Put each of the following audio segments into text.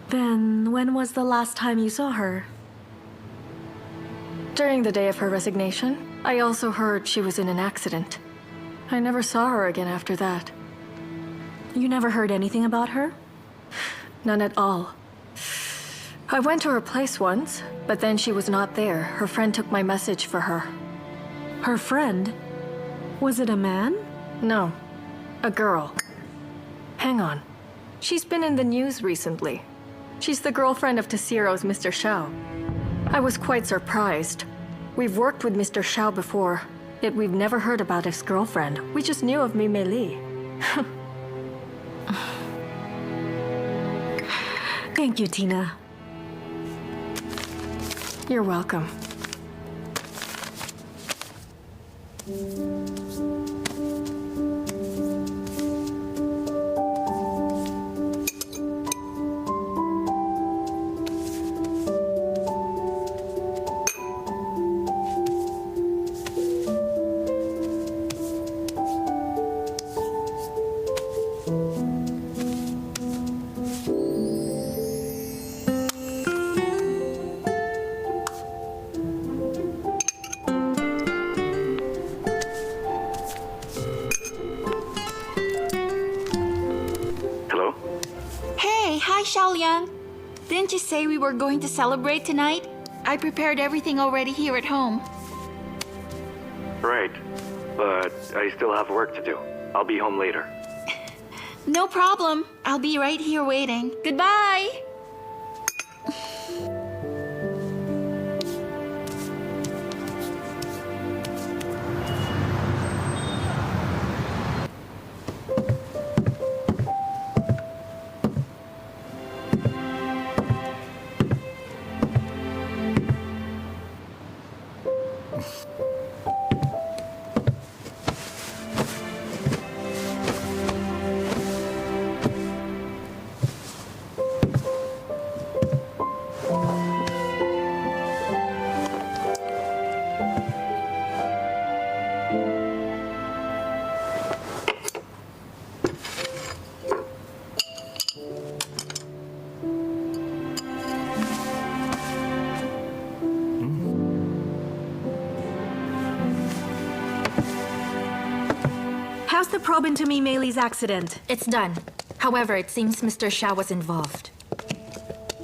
Then, when was the last time you saw her? During the day of her resignation, I also heard she was in an accident. I never saw her again after that. You never heard anything about her? None at all. I went to her place once, but then she was not there. Her friend took my message for her. Her friend? Was it a man? No, a girl. Hang on. She's been in the news recently. She's the girlfriend of Tessiro's Mr. Xiao. I was quite surprised. We've worked with Mr. Xiao before, yet we've never heard about his girlfriend. We just knew of Mimei Li. Thank you, Tina. You're welcome. Hi, Xiao Liang. Didn't you say we were going to celebrate tonight? I prepared everything already here at home. Right, but I still have work to do. I'll be home later. No problem. I'll be right here waiting. Goodbye! How's the probe into Mimei Li's accident? It's done. However, it seems Mr. Xiao was involved.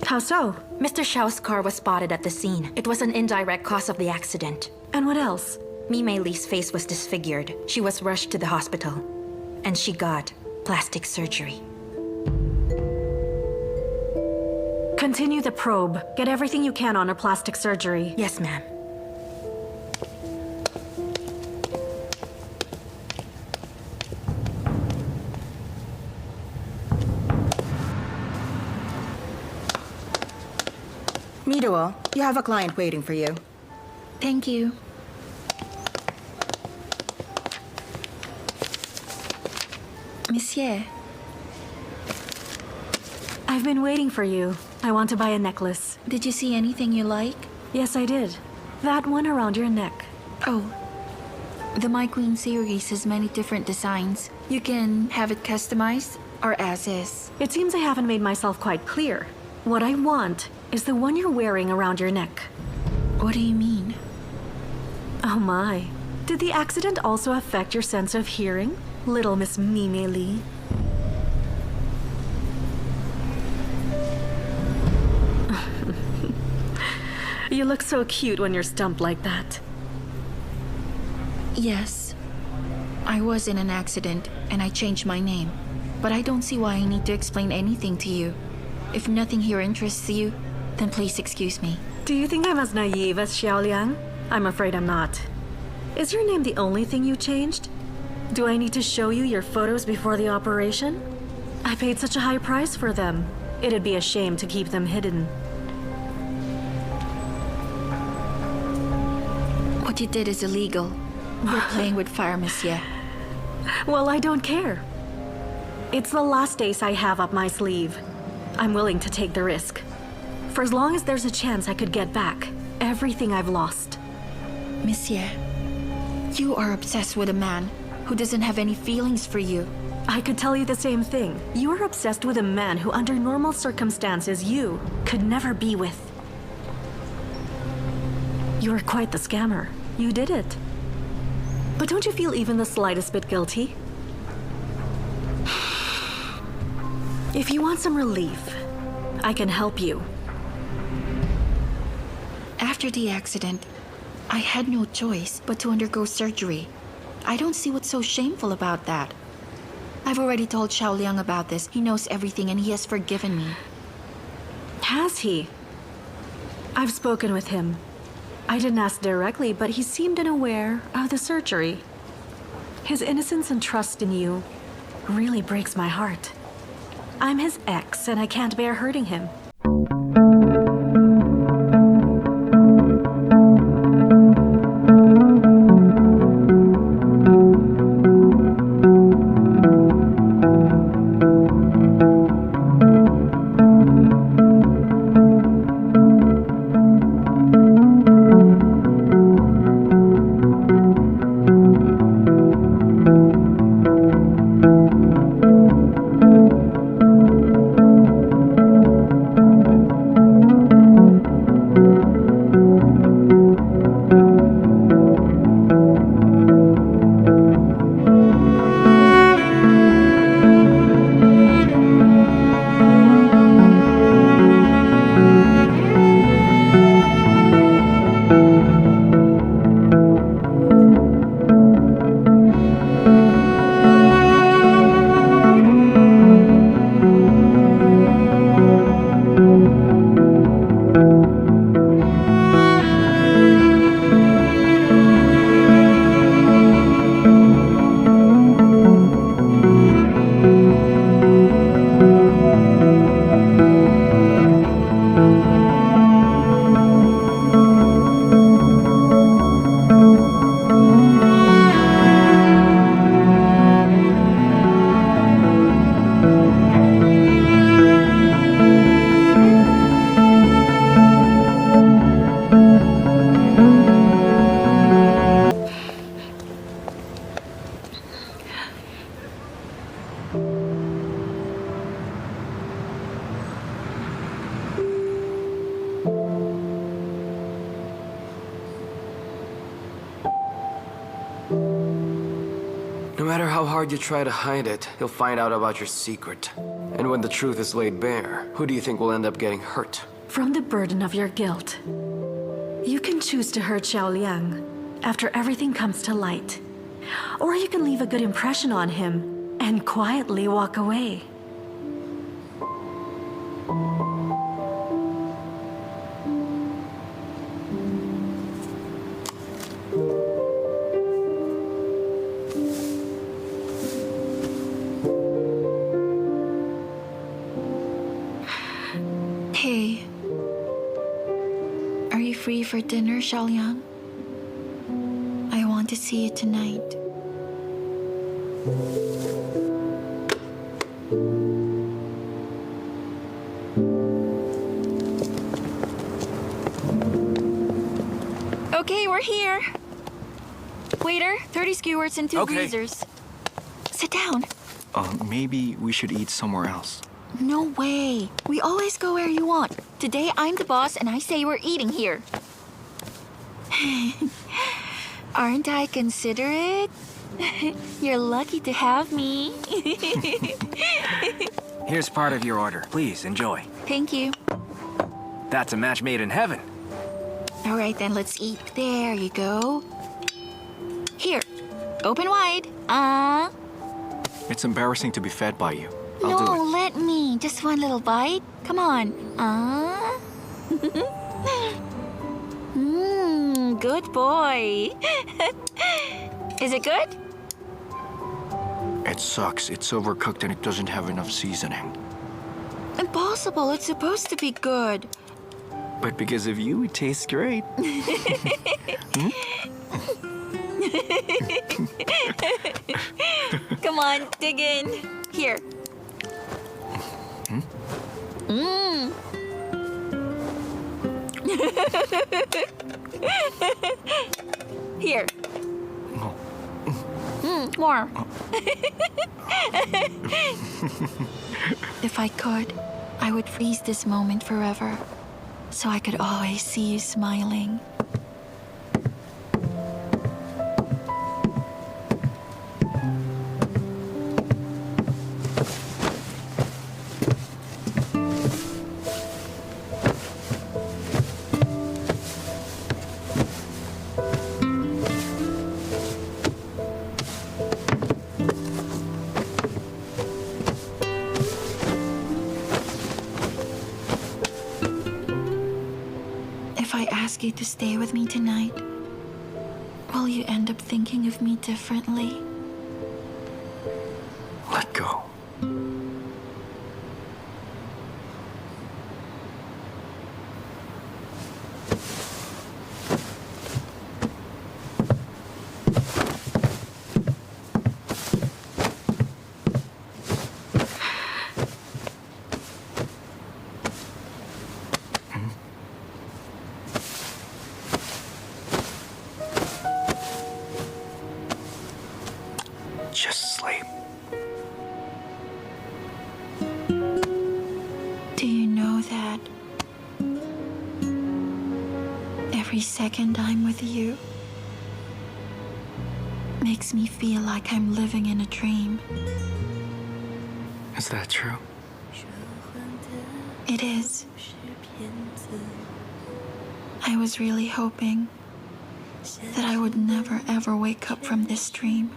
How so? Mr. Xiao's car was spotted at the scene. It was an indirect cause of the accident. And what else? Mimei Li's face was disfigured. She was rushed to the hospital. And she got plastic surgery. Continue the probe. Get everything you can on her plastic surgery. Yes, ma'am. Miruo, you have a client waiting for you. Thank you. Monsieur. I've been waiting for you. I want to buy a necklace. Did you see anything you like? Yes, I did. That one around your neck. Oh. The My Queen series has many different designs. You can have it customized or as is. It seems I haven't made myself quite clear. What I want is the one you're wearing around your neck. What do you mean? Oh my. Did the accident also affect your sense of hearing, little Miss Mimei Li? You look so cute when you're stumped like that. Yes. I was in an accident and I changed my name. But I don't see why I need to explain anything to you. If nothing here interests you, then please excuse me. Do you think I'm as naive as Xiao Liang? I'm afraid I'm not. Is your name the only thing you changed? Do I need to show you your photos before the operation? I paid such a high price for them. It'd be a shame to keep them hidden. What you did is illegal. You're playing with fire, monsieur. Well, I don't care. It's the last ace I have up my sleeve. I'm willing to take the risk. For as long as there's a chance I could get back everything I've lost. Monsieur, you are obsessed with a man who doesn't have any feelings for you. I could tell you the same thing. You are obsessed with a man who, under normal circumstances, you could never be with. You are quite the scammer. You did it. But don't you feel even the slightest bit guilty? If you want some relief, I can help you. After the accident, I had no choice but to undergo surgery. I don't see what's so shameful about that. I've already told Xiao Liang about this. He knows everything and he has forgiven me. Has he? I've spoken with him. I didn't ask directly, but he seemed unaware of the surgery. His innocence and trust in you really breaks my heart. I'm his ex, and I can't bear hurting him. No matter how hard you try to hide it, he'll find out about your secret. And when the truth is laid bare, who do you think will end up getting hurt? From the burden of your guilt. You can choose to hurt Xiao Liang after everything comes to light. Or you can leave a good impression on him and quietly walk away. Hey. Are you free for dinner, Xiao Liang? I want to see you tonight. Okay, we're here. Waiter, 30 skewers and 2 Okay. greasers. Sit down. Maybe we should eat somewhere else. No way. We always go where you want. Today I'm the boss and I say we're eating here. Aren't I considerate? You're lucky to have me. Here's part of your order. Please, enjoy. Thank you. That's a match made in heaven. All right, then let's eat. There you go. Here, open wide. It's embarrassing to be fed by you. I'll No, do it. let me. Just one little bite. Come on. Good boy. Is it good? It sucks. It's overcooked and it doesn't have enough seasoning. Impossible. It's supposed to be good. But because of you, it tastes great. Come on, dig in. Here. Here. More. If I could, I would freeze this moment forever, so I could always see you smiling. If I ask you to stay with me tonight, will you end up thinking of me differently? Let go. Just sleep. Do you know that every second I'm with you makes me feel like I'm living in a dream? Is that true? It is. I was really hoping that I would never ever wake up from this dream.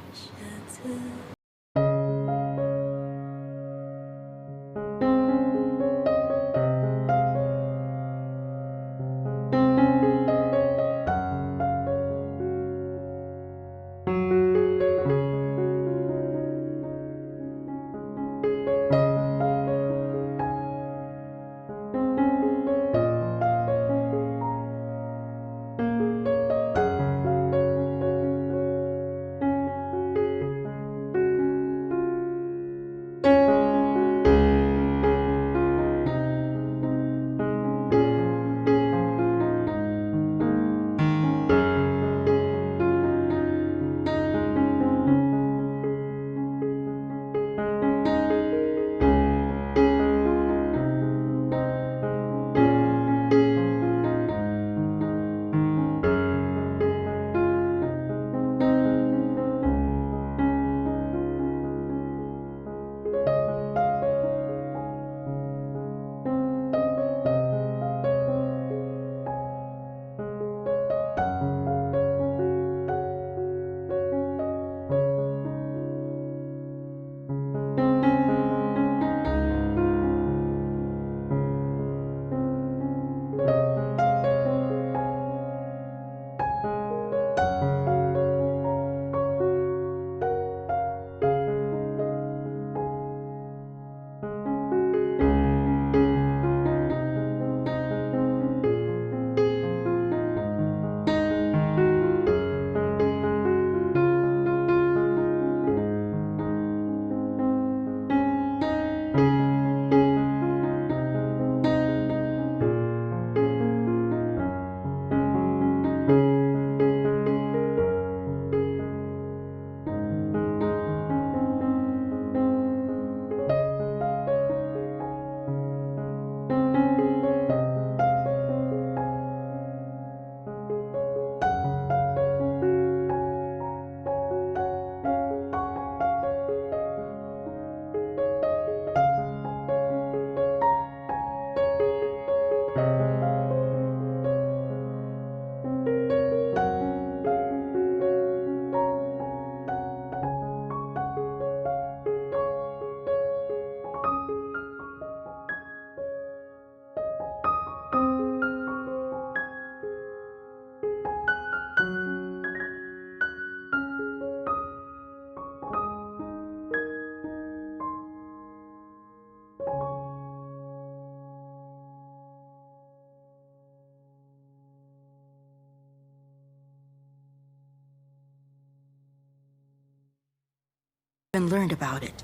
And learned about it.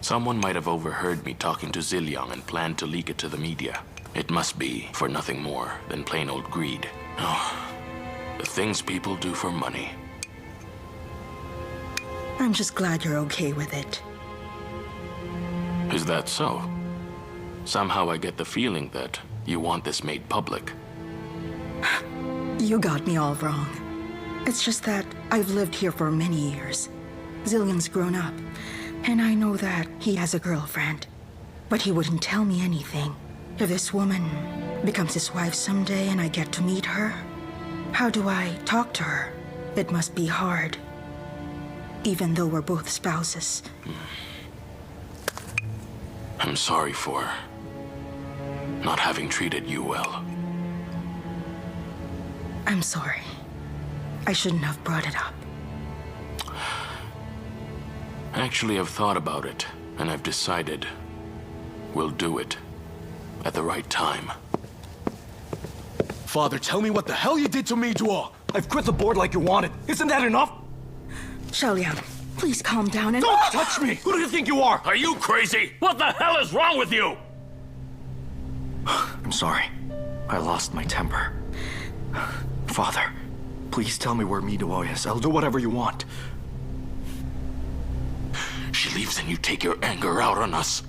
Someone might have overheard me talking to Xiao Liang and planned to leak it to the media. It must be for nothing more than plain old greed. Oh, the things people do for money. I'm just glad you're okay with it. Is that so? Somehow I get the feeling that you want this made public. You got me all wrong. It's just that I've lived here for many years. Zilliang's grown up, and I know that he has a girlfriend. But he wouldn't tell me anything. If this woman becomes his wife someday and I get to meet her, how do I talk to her? It must be hard, even though we're both spouses. I'm sorry for not having treated you well. I'm sorry. I shouldn't have brought it up. Actually, I've thought about it, and I've decided we'll do it at the right time. Father, tell me what the hell you did to me, Duo! I've quit the board like you wanted. Isn't that enough? Xiao Liang, please calm down and— Don't touch me! Who do you think you are? Are you crazy? What the hell is wrong with you? I'm sorry. I lost my temper. Father, please tell me where Miduo is. I'll do whatever you want. She leaves and you take your anger out on us.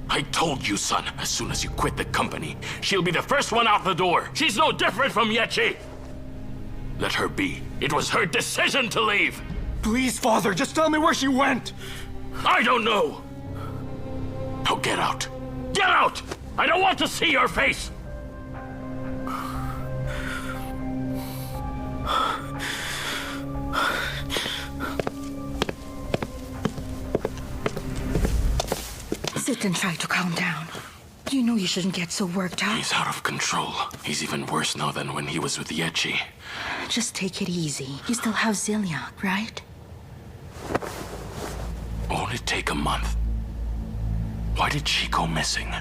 I told you, son, as soon as you quit the company, she'll be the first one out the door. She's no different from Yechi. Let her be. It was her decision to leave. Please, Father, just tell me where she went! I don't know. Now get out. Get out! I don't want to see your face! Sit and try to calm down. You know you shouldn't get so worked up. He's out of control. He's even worse now than when he was with Yechi. Just take it easy. You still have Zilliang, right? Won't it take a month? Why did she go missing?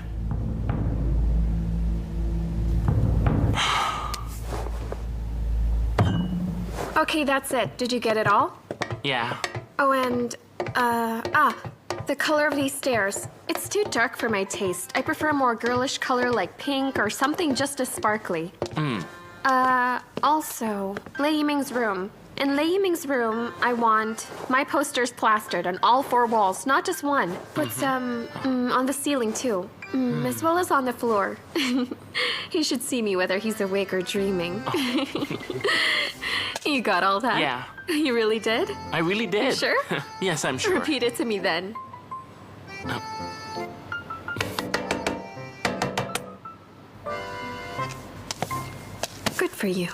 Okay, that's it. Did you get it all? Yeah. Oh, and, the color of these stairs. It's too dark for my taste. I prefer a more girlish color like pink or something just as sparkly. Also, Lei Yiming's room. In Lei Yiming's room, I want my posters plastered on all 4 walls, not just one. Put some, on the ceiling too. As well as on the floor. He should see me whether he's awake or dreaming. You got all that? Yeah. You really did? I really did. You sure? Yes, I'm sure. Repeat it to me then. Good for you.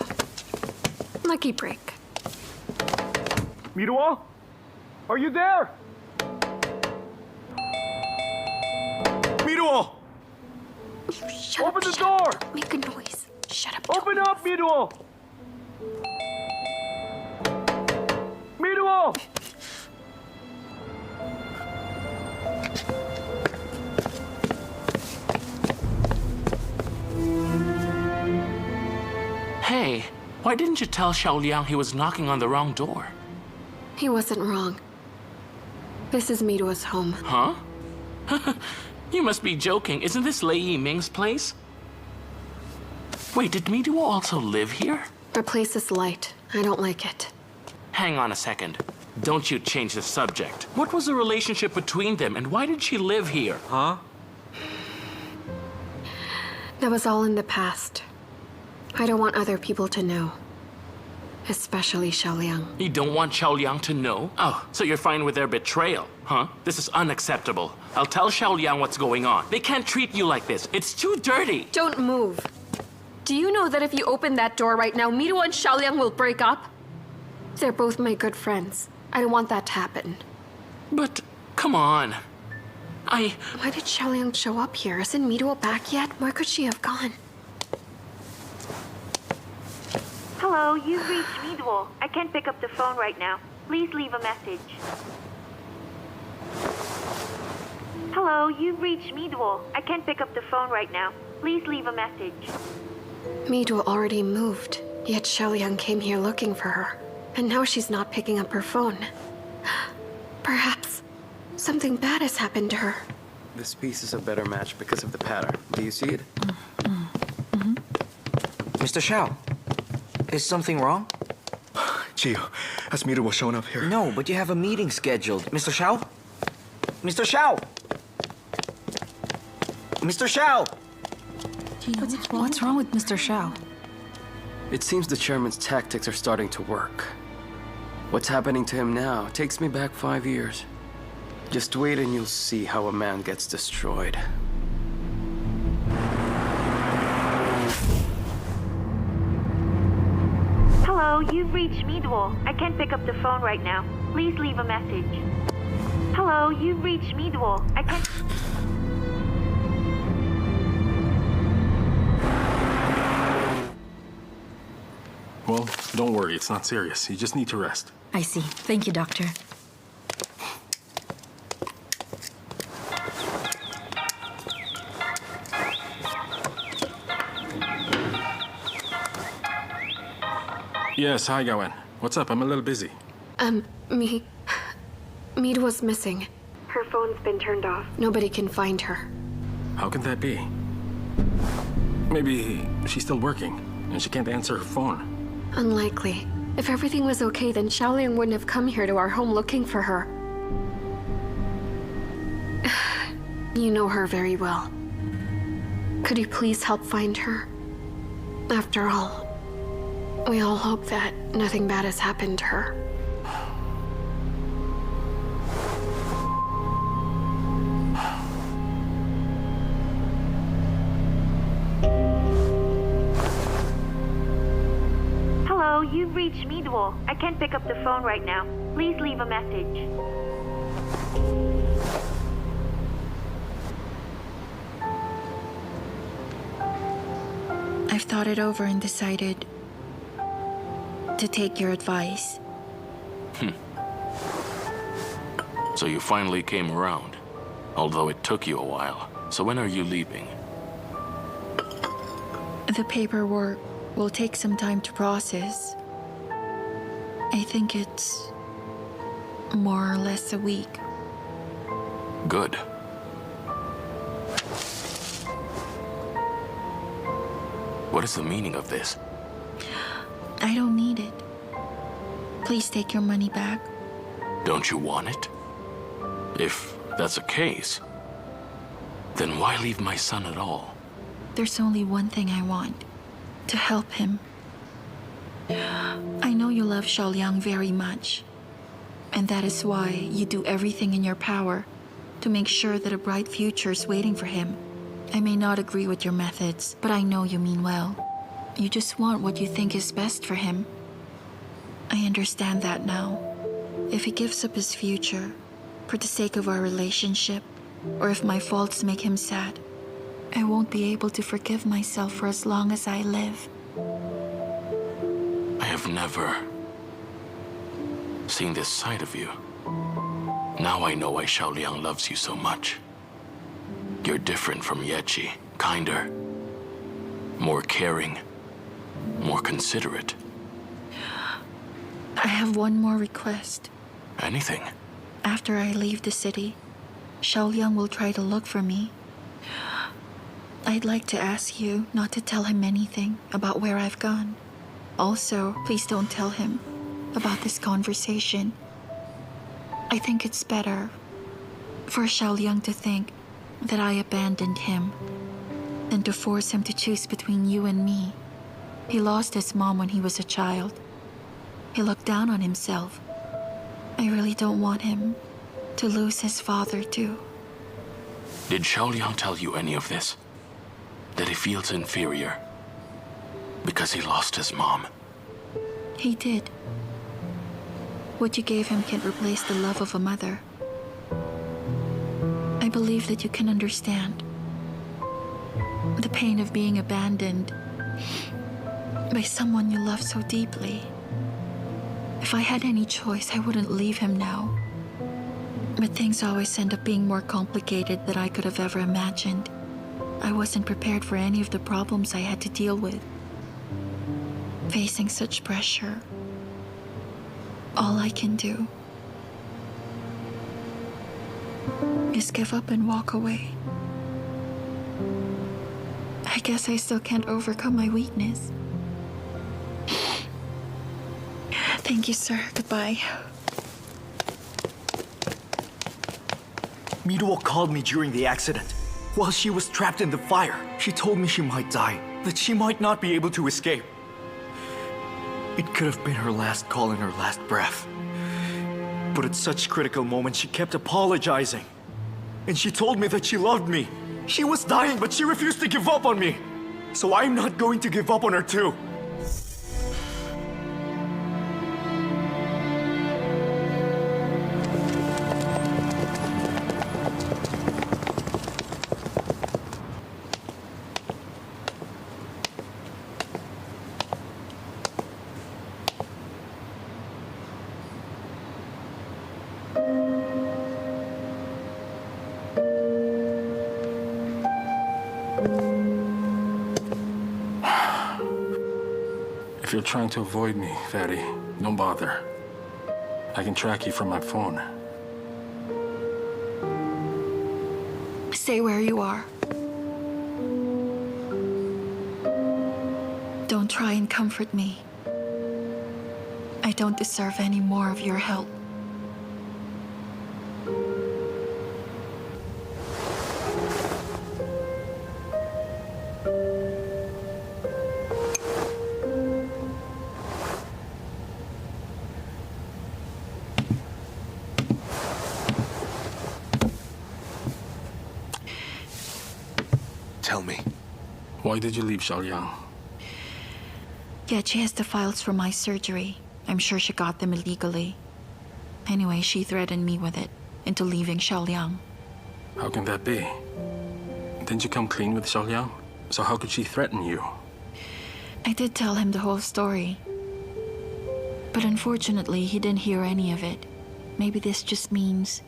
Lucky break. Miduo? Are you there? Miduo! Shut Open up, the shut door! up. Don't make a noise. Shut up. Open up, Miduo! Miduo! Hey, why didn't you tell Xiao Liang he was knocking on the wrong door? He wasn't wrong. This is Miduo's home. Huh? You must be joking. Isn't this Lei Yiming's place? Wait, did Miduo also live here? The place is light. I don't like it. Hang on a second. Don't you change the subject. What was the relationship between them, and why did she live here? Huh? That was all in the past. I don't want other people to know. Especially Xiao Liang. You don't want Xiao Liang to know? Oh, so you're fine with their betrayal, huh? This is unacceptable. I'll tell Xiao Liang what's going on. They can't treat you like this. It's too dirty. Don't move. Do you know that if you open that door right now, Miduo and Xiao Liang will break up? They're both my good friends. I don't want that to happen. But, come on. Why did Xiao Liang show up here? Isn't Miduo back yet? Where could she have gone? Hello, you've reached Miduo. I can't pick up the phone right now. Please leave a message. Hello, you've reached Miduo. I can't pick up the phone right now. Please leave a message. Miduo already moved, yet Xiao Liang came here looking for her. And now she's not picking up her phone. Perhaps something bad has happened to her. This piece is a better match because of the pattern. Do you see it? Mr. Xiao, is something wrong? Gio, has Miruo shown up here? No, but you have a meeting scheduled. Mr. Xiao? Mr. Xiao! Mr. Xiao! What's wrong with Mr. Xiao? It seems the chairman's tactics are starting to work. What's happening to him now takes me back 5 years. Just wait and you'll see how a man gets destroyed. Hello, you've reached me, Duo. I can't pick up the phone right now. Please leave a message. Hello, you've reached me, Duo. I can't... Well, don't worry, it's not serious. You just need to rest. I see. Thank you, Doctor. Yes, hi, Gawen. What's up? I'm a little busy. Mead was missing. Her phone's been turned off. Nobody can find her. How can that be? Maybe she's still working, and she can't answer her phone. Unlikely. If everything was okay, then Xiao Liang wouldn't have come here to our home looking for her. You know her very well. Could you please help find her? After all, we all hope that nothing bad has happened to her. Hello, you've reached me, Duo. I can't pick up the phone right now. Please leave a message. I've thought it over and decided to take your advice. So you finally came around, although it took you a while. So when are you leaving? The paperwork will take some time to process. I think it's more or less a week. Good. What is the meaning of this? I don't need it. Please take your money back. Don't you want it? If that's the case, then why leave my son at all? There's only one thing I want. To help him. I know you love Xiao Liang very much. And that is why you do everything in your power to make sure that a bright future is waiting for him. I may not agree with your methods, but I know you mean well. You just want what you think is best for him. I understand that now. If he gives up his future for the sake of our relationship, or if my faults make him sad, I won't be able to forgive myself for as long as I live. I have never seen this side of you. Now I know why Xiao Liang loves you so much. You're different from Yechi, kinder, more caring, more considerate. I have one more request. Anything? After I leave the city, Xiao Liang will try to look for me. I'd like to ask you not to tell him anything about where I've gone. Also, please don't tell him about this conversation. I think it's better for Xiao Liang to think that I abandoned him than to force him to choose between you and me. He lost his mom when he was a child. He looked down on himself. I really don't want him to lose his father too. Did Xiao Liang tell you any of this? That he feels inferior because he lost his mom? He did. What you gave him can't replace the love of a mother. I believe that you can understand the pain of being abandoned by someone you love so deeply. If I had any choice, I wouldn't leave him now. But things always end up being more complicated than I could have ever imagined. I wasn't prepared for any of the problems I had to deal with. Facing such pressure, all I can do is give up and walk away. I guess I still can't overcome my weakness. Thank you, sir. Goodbye. Mi-duo called me during the accident. While she was trapped in the fire, she told me she might die, that she might not be able to escape. It could have been her last call and her last breath. But at such critical moments, she kept apologizing. And she told me that she loved me. She was dying, but she refused to give up on me. So I'm not going to give up on her too. If you're trying to avoid me, Fatty, don't bother. I can track you from my phone. Stay where you are. Don't try and comfort me. I don't deserve any more of your help. Tell me. Why did you leave Xiao Liang? Yeah, she has the files from my surgery. I'm sure she got them illegally. Anyway, she threatened me with it, into leaving Xiao Liang. How can that be? Didn't you come clean with Xiao Liang? So how could she threaten you? I did tell him the whole story. But unfortunately, he didn't hear any of it. Maybe this just means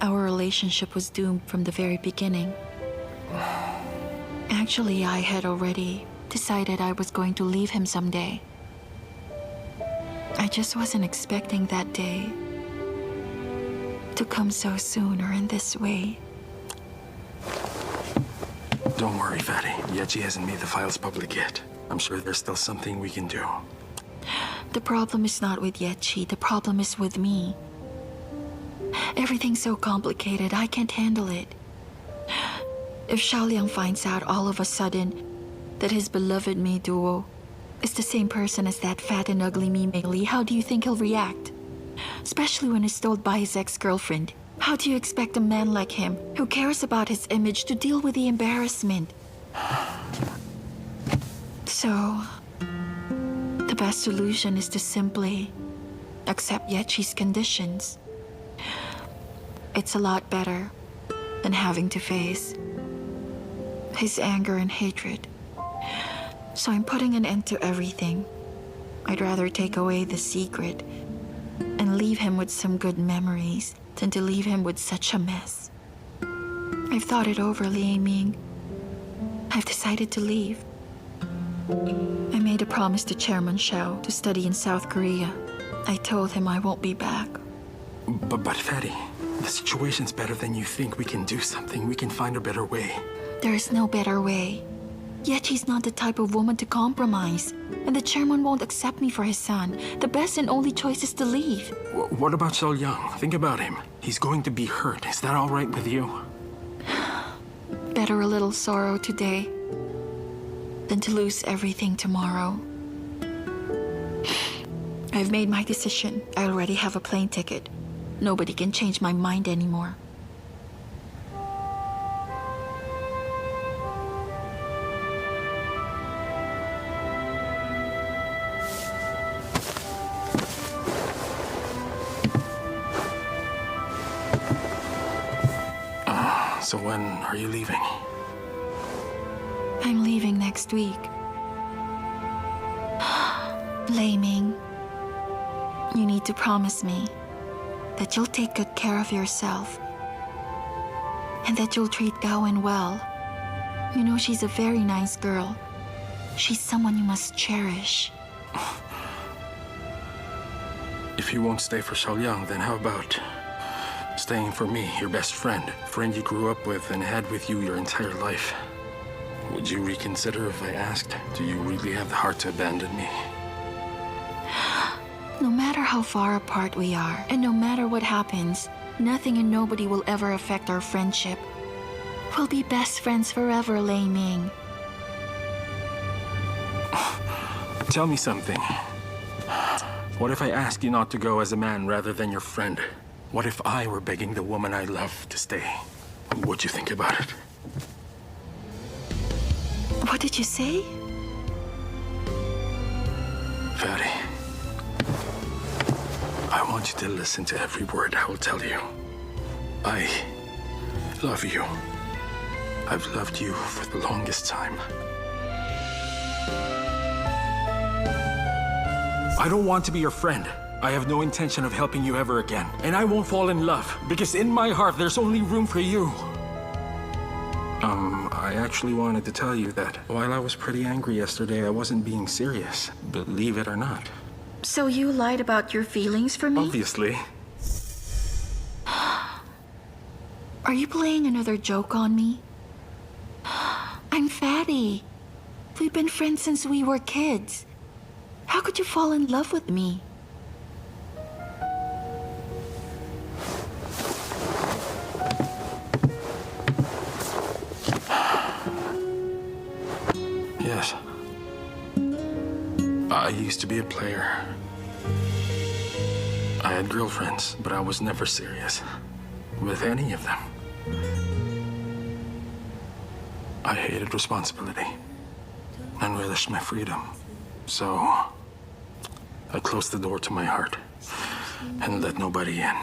our relationship was doomed from the very beginning. Actually, I had already decided I was going to leave him someday. I just wasn't expecting that day to come so soon or in this way. Don't worry, Fatty. Yechi hasn't made the files public yet. I'm sure there's still something we can do. The problem is not with Yechi. The problem is with me. Everything's so complicated, I can't handle it. If Xiao Liang finds out all of a sudden that his beloved Mi-duo is the same person as that fat and ugly Mi-Mei, how do you think he'll react? Especially when he's told by his ex-girlfriend. How do you expect a man like him, who cares about his image, to deal with the embarrassment? So, the best solution is to simply accept Yechi's conditions. It's a lot better than having to face his anger and hatred. So I'm putting an end to everything. I'd rather take away the secret and leave him with some good memories than to leave him with such a mess. I've thought it over, Liang. I've decided to leave. I made a promise to Chairman Xiao to study in South Korea. I told him I won't be back. But Fatty, the situation's better than you think. We can do something. We can find a better way. There is no better way. Yet she's not the type of woman to compromise. And the chairman won't accept me for his son. The best and only choice is to leave. What about Xiao Liang? Think about him. He's going to be hurt. Is that all right with you? Better a little sorrow today than to lose everything tomorrow. I've made my decision. I already have a plane ticket. Nobody can change my mind anymore. So when are you leaving? I'm leaving next week. Laming, you need to promise me that you'll take good care of yourself and that you'll treat Gawain well. You know, she's a very nice girl. She's someone you must cherish. If you won't stay for Xiao Liang, then how about staying for me, your best friend you grew up with and had with you your entire life? Would you reconsider if I asked? Do you really have the heart to abandon me? No matter how far apart we are, and no matter what happens, nothing and nobody will ever affect our friendship. We'll be best friends forever, Lei Ming. Tell me something. What if I ask you not to go as a man rather than your friend? What if I were begging the woman I love to stay? What'd you think about it? What did you say? Fatty, I want you to listen to every word I will tell you. I love you. I've loved you for the longest time. I don't want to be your friend. I have no intention of helping you ever again. And I won't fall in love, because in my heart, there's only room for you. I actually wanted to tell you that while I was pretty angry yesterday, I wasn't being serious, believe it or not. So you lied about your feelings for me? Obviously. Are you playing another joke on me? I'm Fatty. We've been friends since we were kids. How could you fall in love with me? Yes. I used to be a player. I had girlfriends, but I was never serious with any of them. I hated responsibility and relished my freedom. So I closed the door to my heart and let nobody in.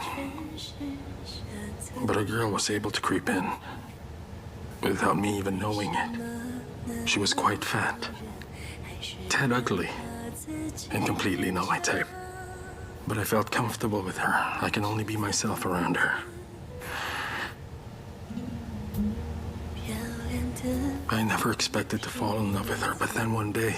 But a girl was able to creep in without me even knowing it. She was quite fat, tad ugly, and completely not my type. But I felt comfortable with her. I can only be myself around her. I never expected to fall in love with her, but then one day,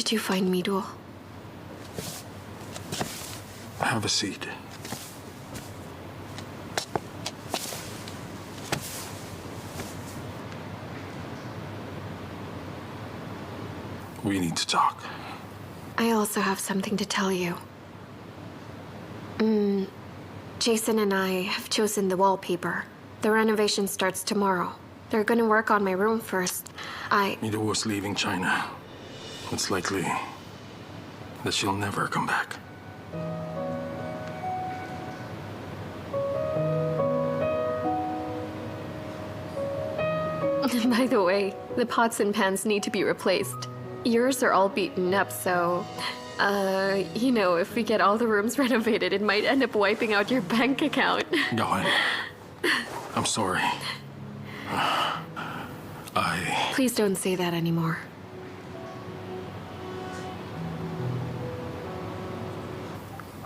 did you find me, Duo? Have a seat. We need to talk. I also have something to tell you. Jason and I have chosen the wallpaper. The renovation starts tomorrow. They're gonna work on my room first. Mita was leaving China. It's likely that she'll never come back. By the way, the pots and pans need to be replaced. Yours are all beaten up, so... you know, if we get all the rooms renovated, it might end up wiping out your bank account. No, I'm sorry. Please don't say that anymore.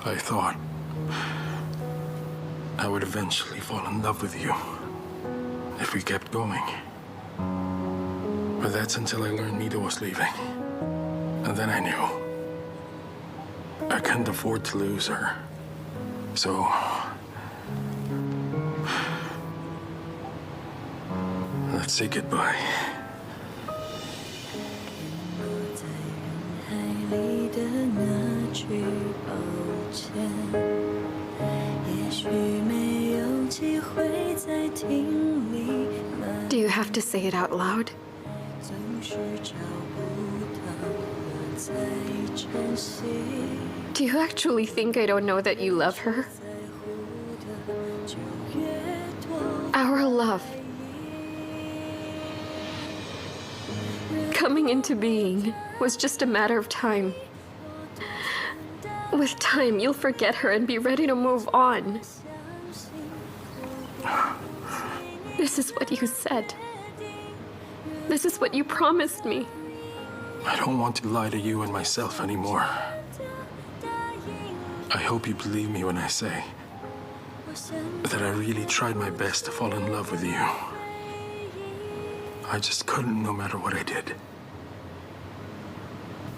I thought I would eventually fall in love with you if we kept going. But that's until I learned Mita was leaving. And then I knew I couldn't afford to lose her. So let's say goodbye. Do you have to say it out loud? Do you actually think I don't know that you love her? Our love, coming into being, was just a matter of time. With time, you'll forget her and be ready to move on. This is what you said. This is what you promised me. I don't want to lie to you and myself anymore. I hope you believe me when I say that I really tried my best to fall in love with you. I just couldn't, no matter what I did.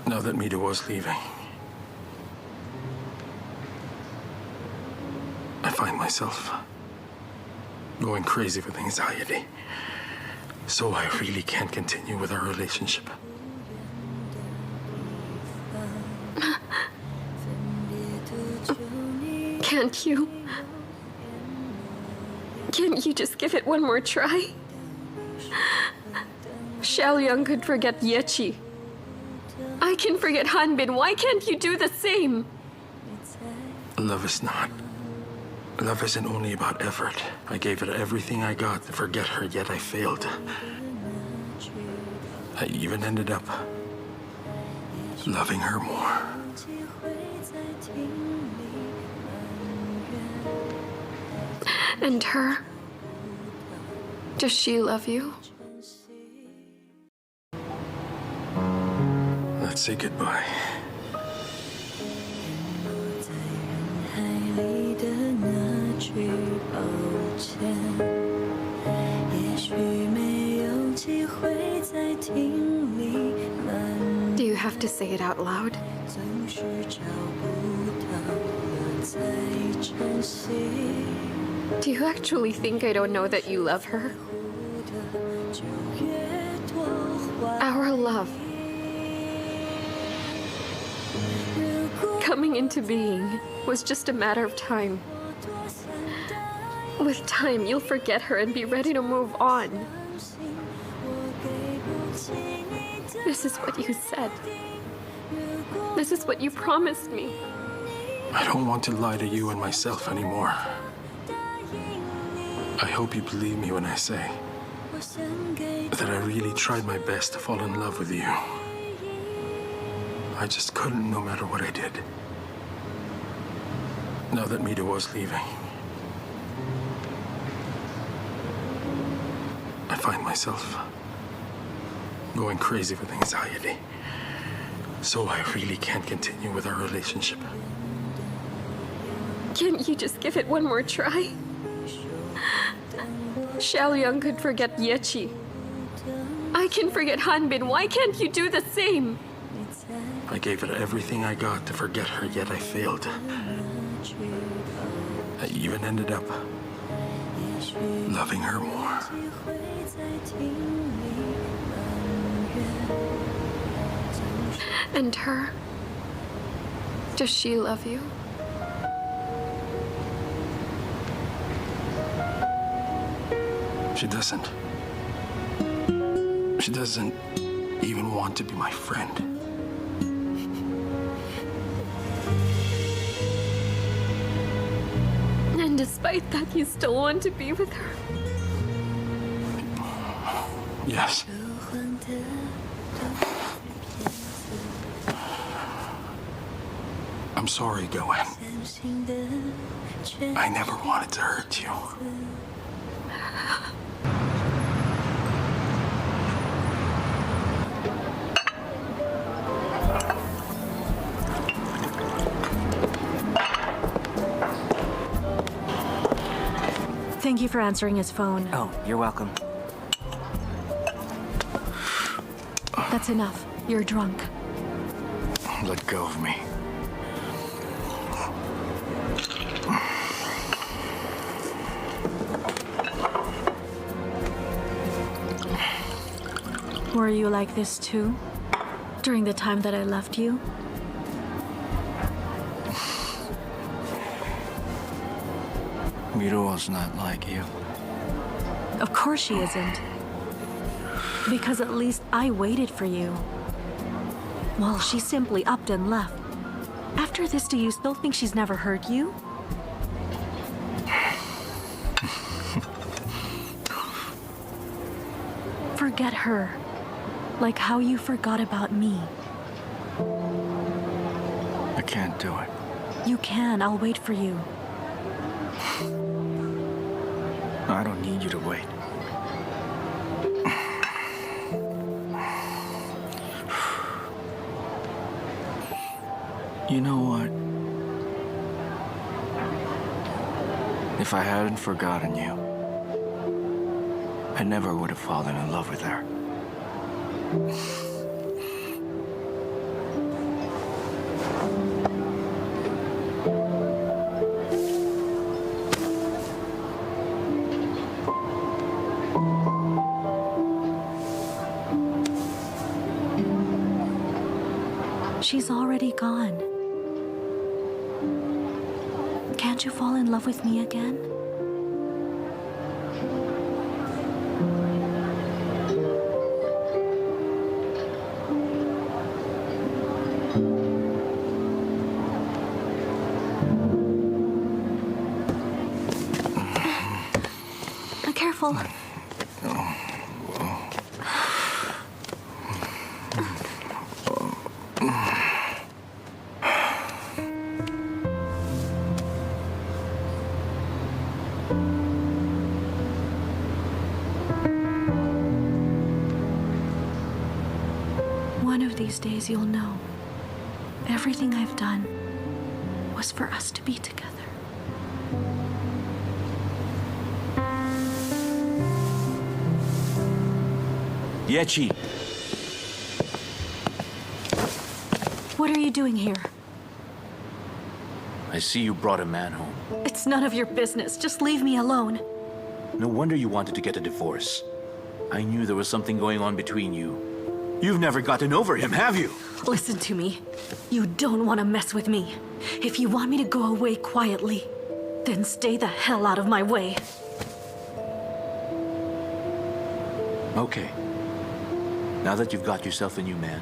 Now that Mita was leaving, I find myself going crazy with anxiety. So I really can't continue with our relationship. Can't you? Can't you just give it one more try? Xiao Liang could forget Yechi. I can forget Hanbin. Why can't you do the same? Love is not. Love isn't only about effort. I gave it everything I got to forget her, yet I failed. I even ended up loving her more. And her? Does she love you? Let's say goodbye. Do you have to say it out loud? Do you actually think I don't know that you love her? Our love, coming into being, was just a matter of time. With time, you'll forget her and be ready to move on. This is what you said. This is what you promised me. I don't want to lie to you and myself anymore. I hope you believe me when I say that I really tried my best to fall in love with you. I just couldn't, no matter what I did. Now that Mita was leaving, I find myself going crazy with anxiety. So I really can't continue with our relationship. Can't you just give it one more try? Xiao Liang could forget Yechi. I can forget Hanbin. Why can't you do the same? I gave it everything I got to forget her, yet I failed. I even ended up loving her more. And her? Does she love you? She doesn't. She doesn't even want to be my friend. And despite that, you still want to be with her? Yes. I'm sorry, Goen. I never wanted to hurt you. Thank you for answering his phone. Oh, you're welcome. That's enough. You're drunk. Let go of me. Were you like this too? During the time that I left you? Miruo's not like you. Of course she isn't. Because at least I waited for you. Well, she simply upped and left. After this, do you still think she's never hurt you? Forget her. Like how you forgot about me. I can't do it. You can. I'll wait for you. I don't need you to wait. You know what? If I hadn't forgotten you, I never would have fallen in love with her. She's already gone. Can't you fall in love with me again? Careful. One of these days you'll know. Everything I've done was for us to be together. Yechi! What are you doing here? I see you brought a man home. It's none of your business. Just leave me alone. No wonder you wanted to get a divorce. I knew there was something going on between you. You've never gotten over him, have you? Listen to me. You don't want to mess with me. If you want me to go away quietly, then stay the hell out of my way. Okay. Now that you've got yourself a new man,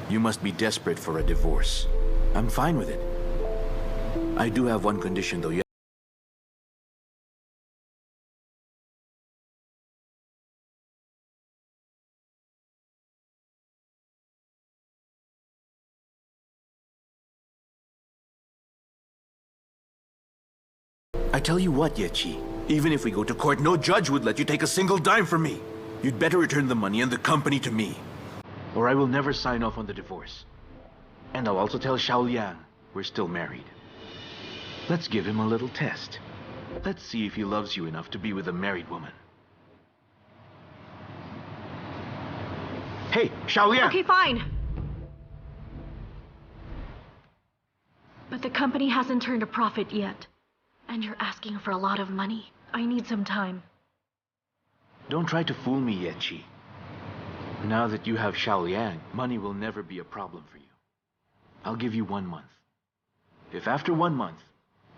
you must be desperate for a divorce. I'm fine with it. I do have one condition, though. I tell you what, Yechi. Even if we go to court, no judge would let you take a single dime from me. You'd better return the money and the company to me, or I will never sign off on the divorce. And I'll also tell Xiao Liang we're still married. Let's give him a little test. Let's see if he loves you enough to be with a married woman. Hey, Xiao Liang! Okay, fine. But the company hasn't turned a profit yet. And you're asking for a lot of money. I need some time. Don't try to fool me, Yechi. Now that you have Xiao Liang, money will never be a problem for you. I'll give you 1 month. If after 1 month,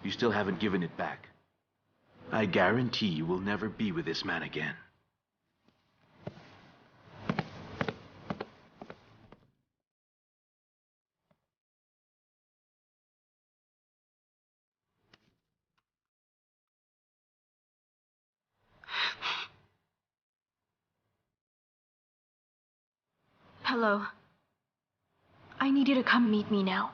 you still haven't given it back, I guarantee you will never be with this man again. Hello. I need you to come meet me now.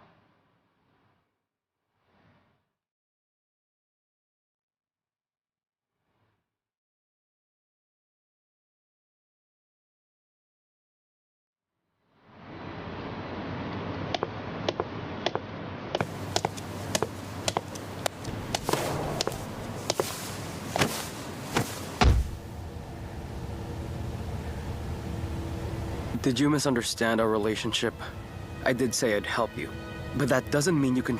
Did you misunderstand our relationship? I did say I'd help you, but that doesn't mean you can...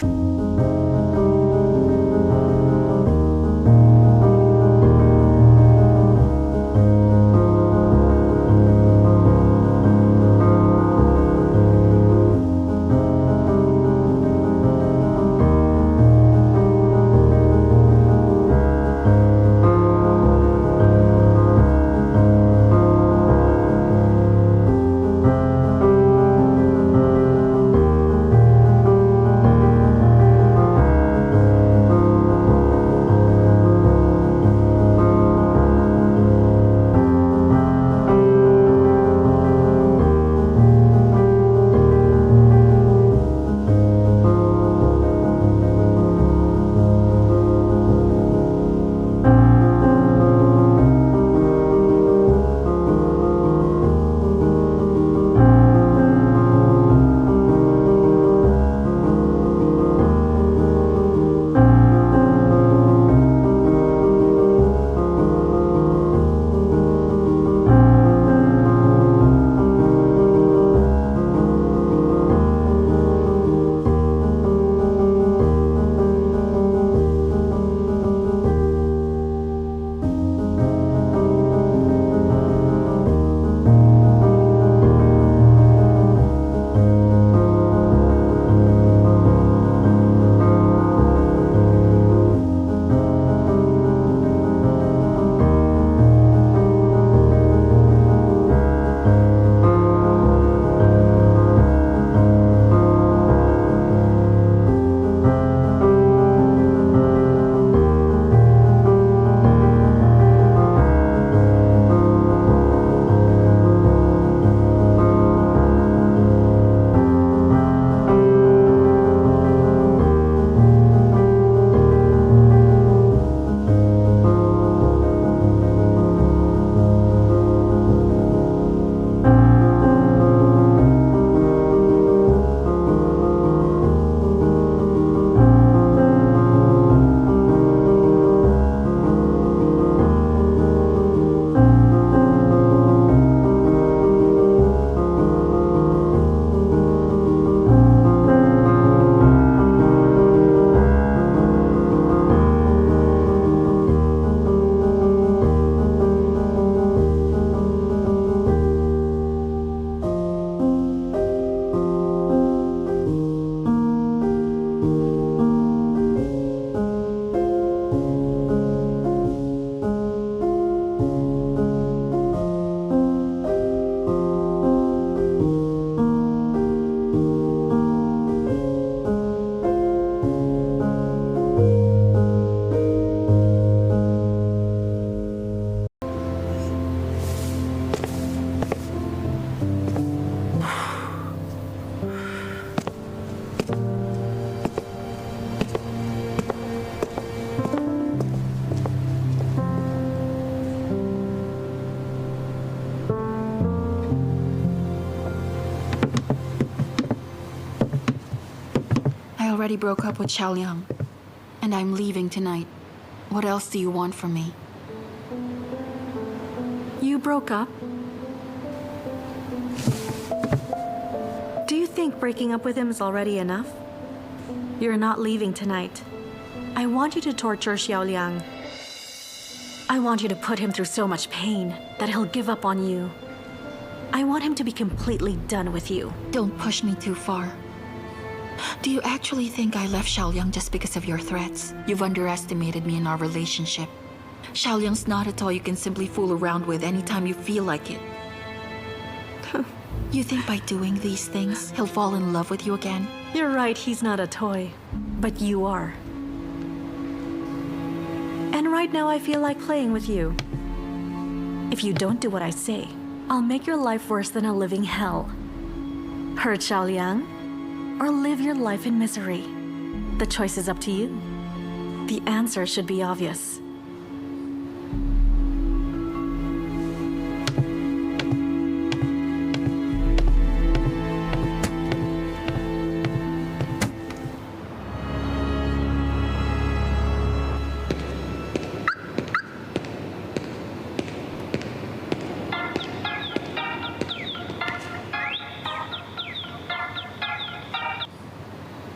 already broke up with Xiao Liang, and I'm leaving tonight. What else do you want from me? You broke up? Do you think breaking up with him is already enough? You're not leaving tonight. I want you to torture Xiao Liang. I want you to put him through so much pain that he'll give up on you. I want him to be completely done with you. Don't push me too far. Do you actually think I left Xiao Liang just because of your threats? You've underestimated me in our relationship. Xiao Liang's not a toy you can simply fool around with anytime you feel like it. You think by doing these things, he'll fall in love with you again? You're right, he's not a toy. But you are. And right now I feel like playing with you. If you don't do what I say, I'll make your life worse than a living hell. Hurt Xiao Liang, or live your life in misery. The choice is up to you. The answer should be obvious.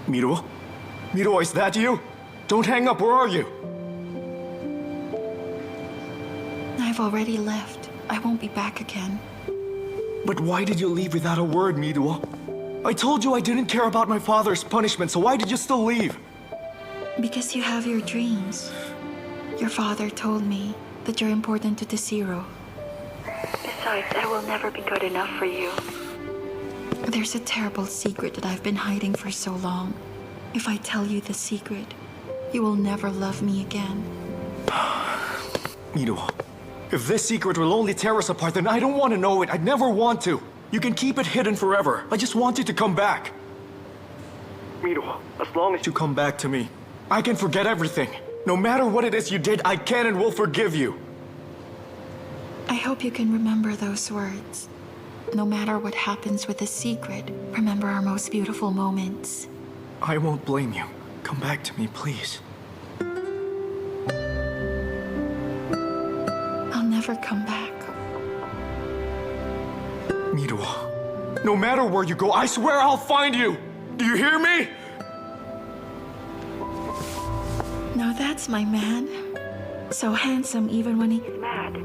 Miruo? Miruo, is that you? Don't hang up, where are you? I've already left. I won't be back again. But why did you leave without a word, Miruo? I told you I didn't care about my father's punishment, so why did you still leave? Because you have your dreams. Your father told me that you're important to Zero. Besides, I will never be good enough for you. There's a terrible secret that I've been hiding for so long. If I tell you the secret, you will never love me again. Miruo, if this secret will only tear us apart, then I don't want to know it. I'd never want to. You can keep it hidden forever. I just want you to come back. Miruo, as long as you come back to me, I can forget everything. No matter what it is you did, I can and will forgive you. I hope you can remember those words. No matter what happens with the secret, remember our most beautiful moments. I won't blame you. Come back to me, please. I'll never come back. Miruo, no matter where you go, I swear I'll find you! Do you hear me? Now that's my man. So handsome even when he's mad.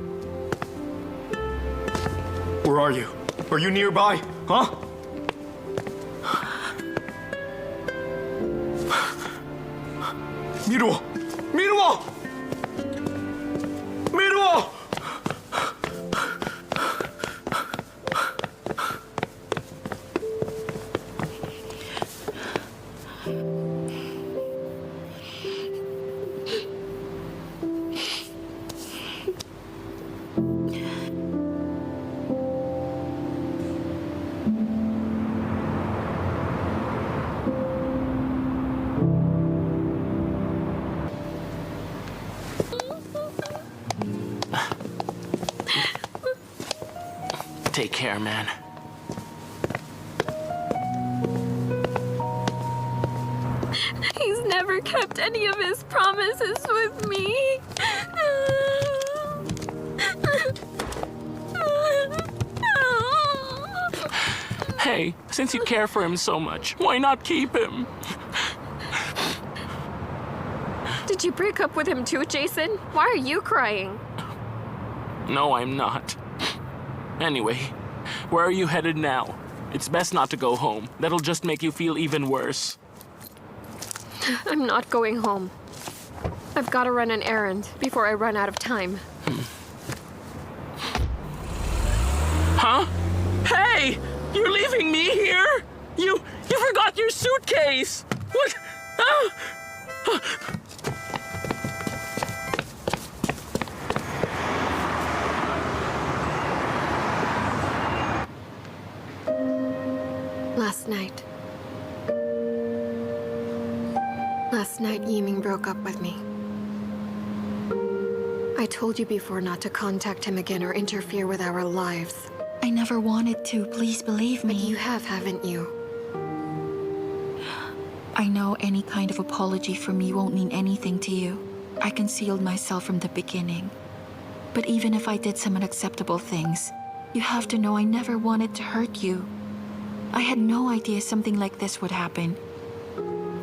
Where are you? Are you nearby? Huh? Miruo! Miruo! Miruo! Take care, man. He's never kept any of his promises with me. Hey, since you care for him so much, why not keep him? Did you break up with him too, Jason? Why are you crying? No, I'm not. Anyway, where are you headed now? It's best not to go home. That'll just make you feel even worse. I'm not going home. I've got to run an errand before I run out of time. Huh? Hey! You're leaving me here? You forgot your suitcase! What? Ah! Last night, Yiming broke up with me. I told you before not to contact him again or interfere with our lives. I never wanted to, please believe me. But you have, haven't you? I know any kind of apology from me won't mean anything to you. I concealed myself from the beginning. But even if I did some unacceptable things, you have to know I never wanted to hurt you. I had no idea something like this would happen.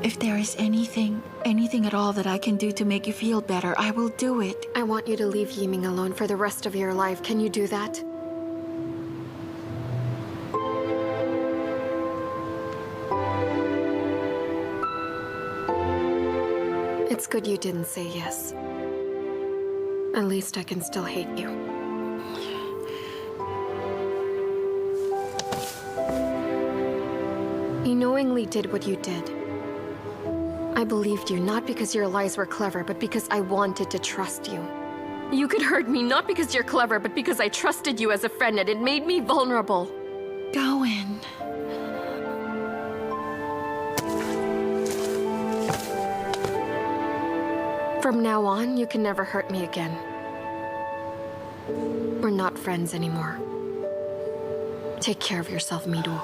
If there is anything at all that I can do to make you feel better, I will do it. I want you to leave Yiming alone for the rest of your life. Can you do that? It's good you didn't say yes. At least I can still hate you. You knowingly did what you did. I believed you not because your lies were clever, but because I wanted to trust you. You could hurt me not because you're clever, but because I trusted you as a friend and it made me vulnerable. Go in. From now on, you can never hurt me again. We're not friends anymore. Take care of yourself, Mi-do.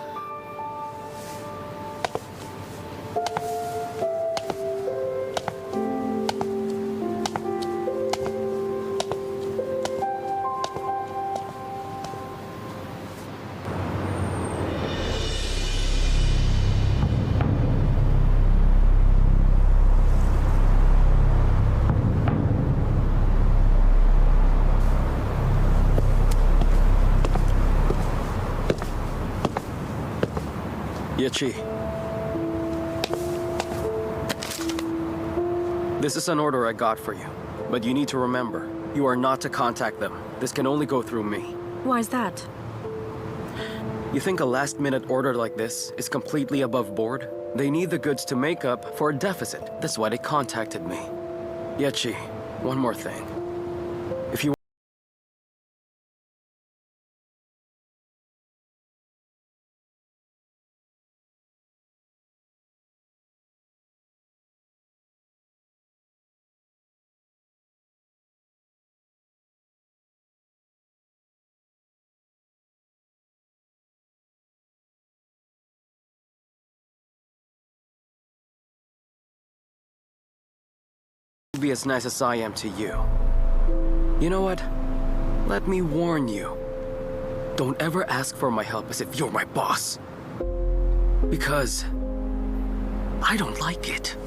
Yechi. This is an order I got for you. But you need to remember, you are not to contact them. This can only go through me. Why is that? You think a last-minute order like this is completely above board? They need the goods to make up for a deficit. That's why they contacted me. Yechi, one more thing. If you be as nice as I am to you. You know what? Let me warn you. Don't ever ask for my help as if you're my boss. Because I don't like it.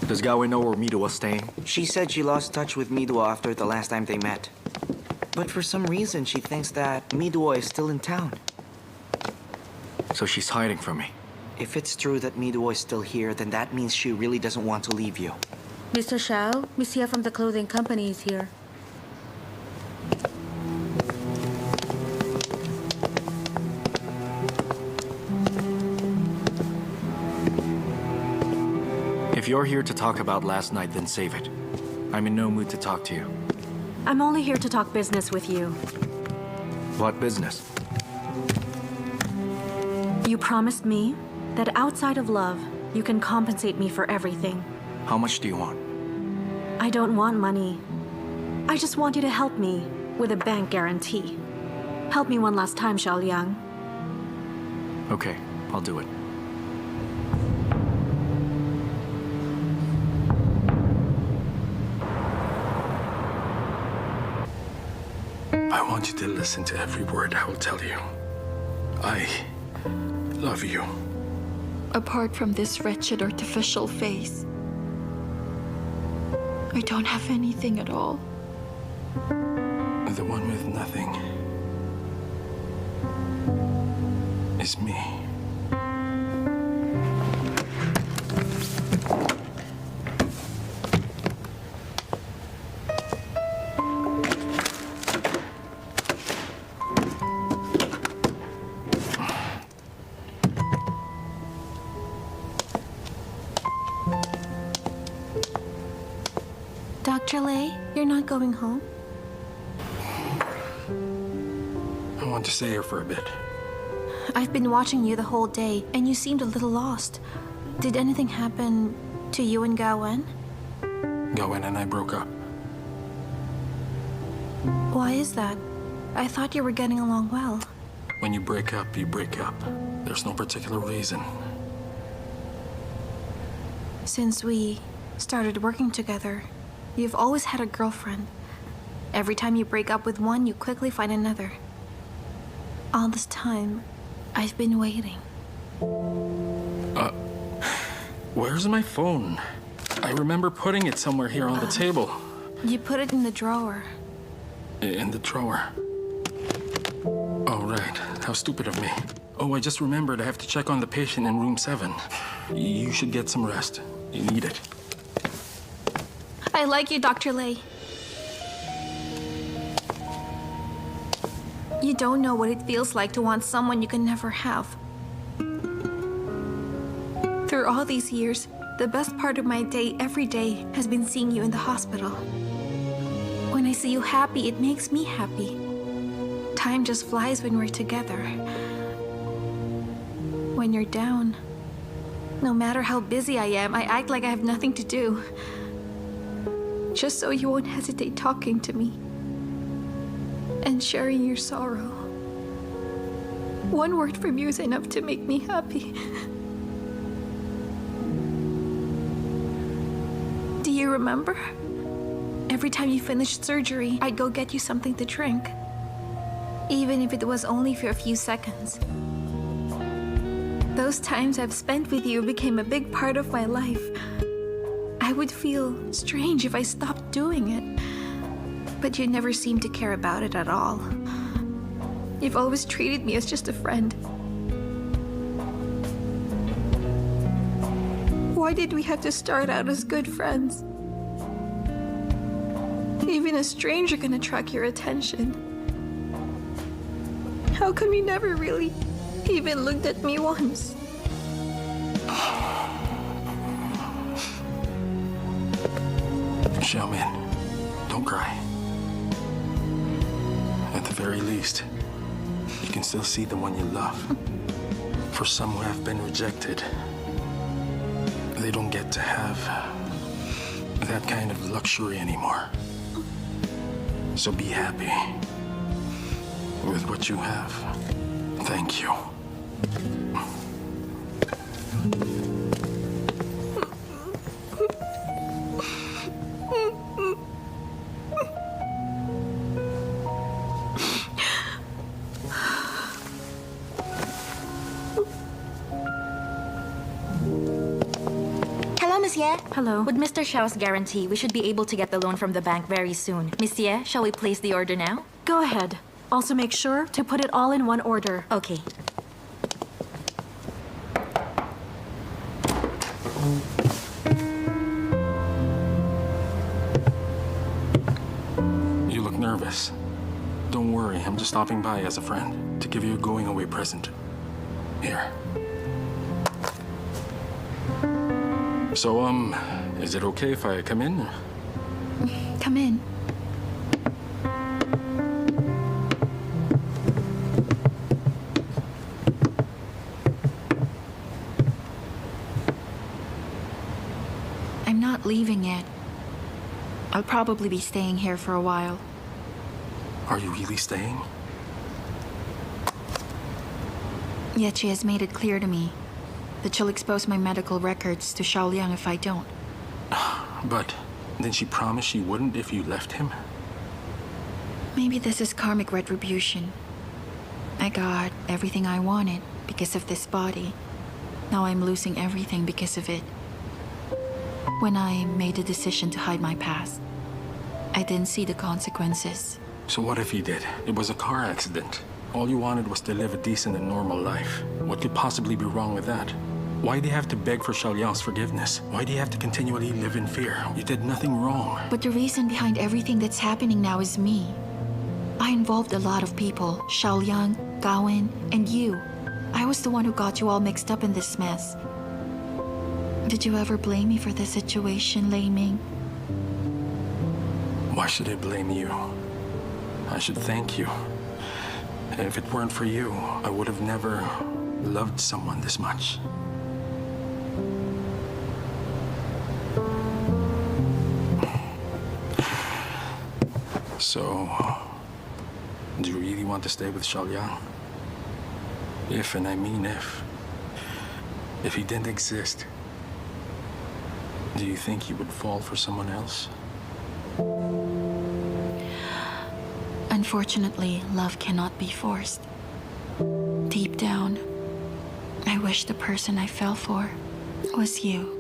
Does Gawe know where Mi-do was staying? She said she lost touch with Mi-do after the last time they met. But for some reason, she thinks that Mi-do is still in town. So she's hiding from me. If it's true that Mi-do is still here, then that means she really doesn't want to leave you. Mr. Xiao, Miss Xia from the clothing company is here. If you're here to talk about last night, then save it. I'm in no mood to talk to you. I'm only here to talk business with you. What business? You promised me that outside of love, you can compensate me for everything. How much do you want? I don't want money. I just want you to help me with a bank guarantee. Help me one last time, Xiao Liang. Okay, I'll do it. I want you to listen to every word I will tell you. I love you. Apart from this wretched artificial face, I don't have anything at all. The one with nothing is me. Dr. Lei, you're not going home? I want to stay here for a bit. I've been watching you the whole day, and you seemed a little lost. Did anything happen to you and Gawen? Gawen and I broke up. Why is that? I thought you were getting along well. When you break up, you break up. There's no particular reason. Since we started working together, you've always had a girlfriend. Every time you break up with one, you quickly find another. All this time, I've been waiting. Where's my phone? I remember putting it somewhere here on the table. You put it in the drawer. In the drawer. Oh, right. How stupid of me. Oh, I just remembered I have to check on the patient in room 7. You should get some rest. You need it. I like you, Dr. Lei. You don't know what it feels like to want someone you can never have. Through all these years, the best part of my day every day has been seeing you in the hospital. When I see you happy, it makes me happy. Time just flies when we're together. When you're down, no matter how busy I am, I act like I have nothing to do. Just so you won't hesitate talking to me and sharing your sorrow. One word from you is enough to make me happy. Do you remember? Every time you finished surgery, I'd go get you something to drink. Even if it was only for a few seconds. Those times I've spent with you became a big part of my life. I would feel strange if I stopped doing it. But you never seemed to care about it at all. You've always treated me as just a friend. Why did we have to start out as good friends? Even a stranger can attract your attention. How come you never really even looked at me once? Xiaomin, don't cry. At the very least, you can still see the one you love. For some who have been rejected, they don't get to have that kind of luxury anymore. So be happy with what you have. Thank you. Hello. With Mr. Xiao's guarantee, we should be able to get the loan from the bank very soon. Monsieur, shall we place the order now? Go ahead. Also make sure to put it all in one order. Okay. You look nervous. Don't worry, I'm just stopping by as a friend to give you a going-away present. Here. So, is it okay if I come in? Come in. I'm not leaving yet. I'll probably be staying here for a while. Are you really staying? Yet she has made it clear to me that she'll expose my medical records to Xiao Liang if I don't. But then she promised she wouldn't if you left him? Maybe this is karmic retribution. I got everything I wanted because of this body. Now I'm losing everything because of it. When I made the decision to hide my past, I didn't see the consequences. So what if you did? It was a car accident. All you wanted was to live a decent and normal life. What could possibly be wrong with that? Why do you have to beg for Xiao Liang's forgiveness? Why do you have to continually live in fear? You did nothing wrong. But the reason behind everything that's happening now is me. I involved a lot of people. Xiao Liang, Gawen, and you. I was the one who got you all mixed up in this mess. Did you ever blame me for this situation, Lei Ming? Why should I blame you? I should thank you. And if it weren't for you, I would have never loved someone this much. So, do you really want to stay with Xiao Liang? If, and I mean if he didn't exist, do you think he would fall for someone else? Unfortunately, love cannot be forced. Deep down, I wish the person I fell for was you.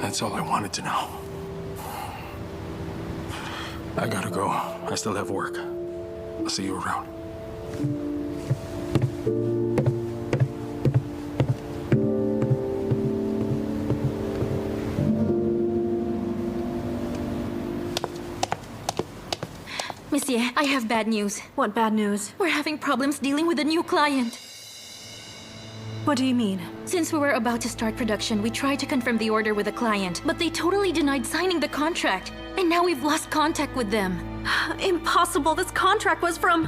That's all I wanted to know. I gotta go. I still have work. I'll see you around. Monsieur, I have bad news. What bad news? We're having problems dealing with a new client. What do you mean? Since we were about to start production, we tried to confirm the order with the client, but they totally denied signing the contract. And now we've lost contact with them. Impossible! This contract was from...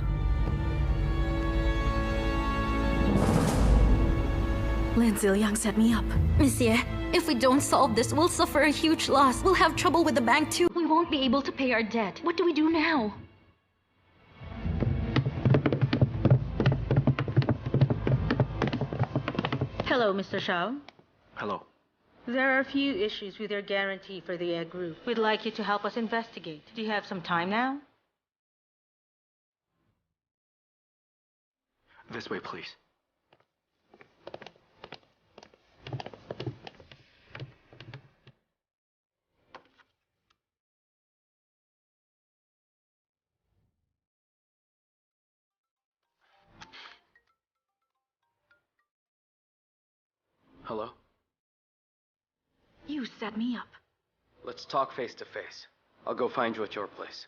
Xiao Liang set me up. Monsieur, if we don't solve this, we'll suffer a huge loss. We'll have trouble with the bank too. We won't be able to pay our debt. What do we do now? Hello, Mr. Xiao. Hello. There are a few issues with your guarantee for the egg group. We'd like you to help us investigate. Do you have some time now? This way, please. Hello? You set me up. Let's talk face to face. I'll go find you at your place.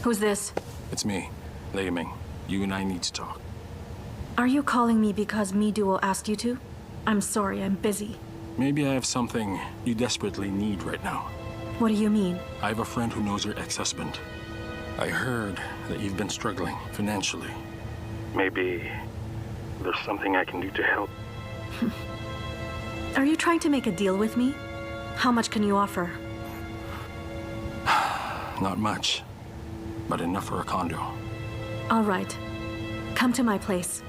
Who's this? It's me, Liang. You and I need to talk. Are you calling me because me Duo asked you to? I'm sorry, I'm busy. Maybe I have something you desperately need right now. What do you mean? I have a friend who knows your ex-husband. I heard that you've been struggling financially. Maybe there's something I can do to help. Are you trying to make a deal with me? How much can you offer? Not much, but enough for a condo. All right. Come to my place.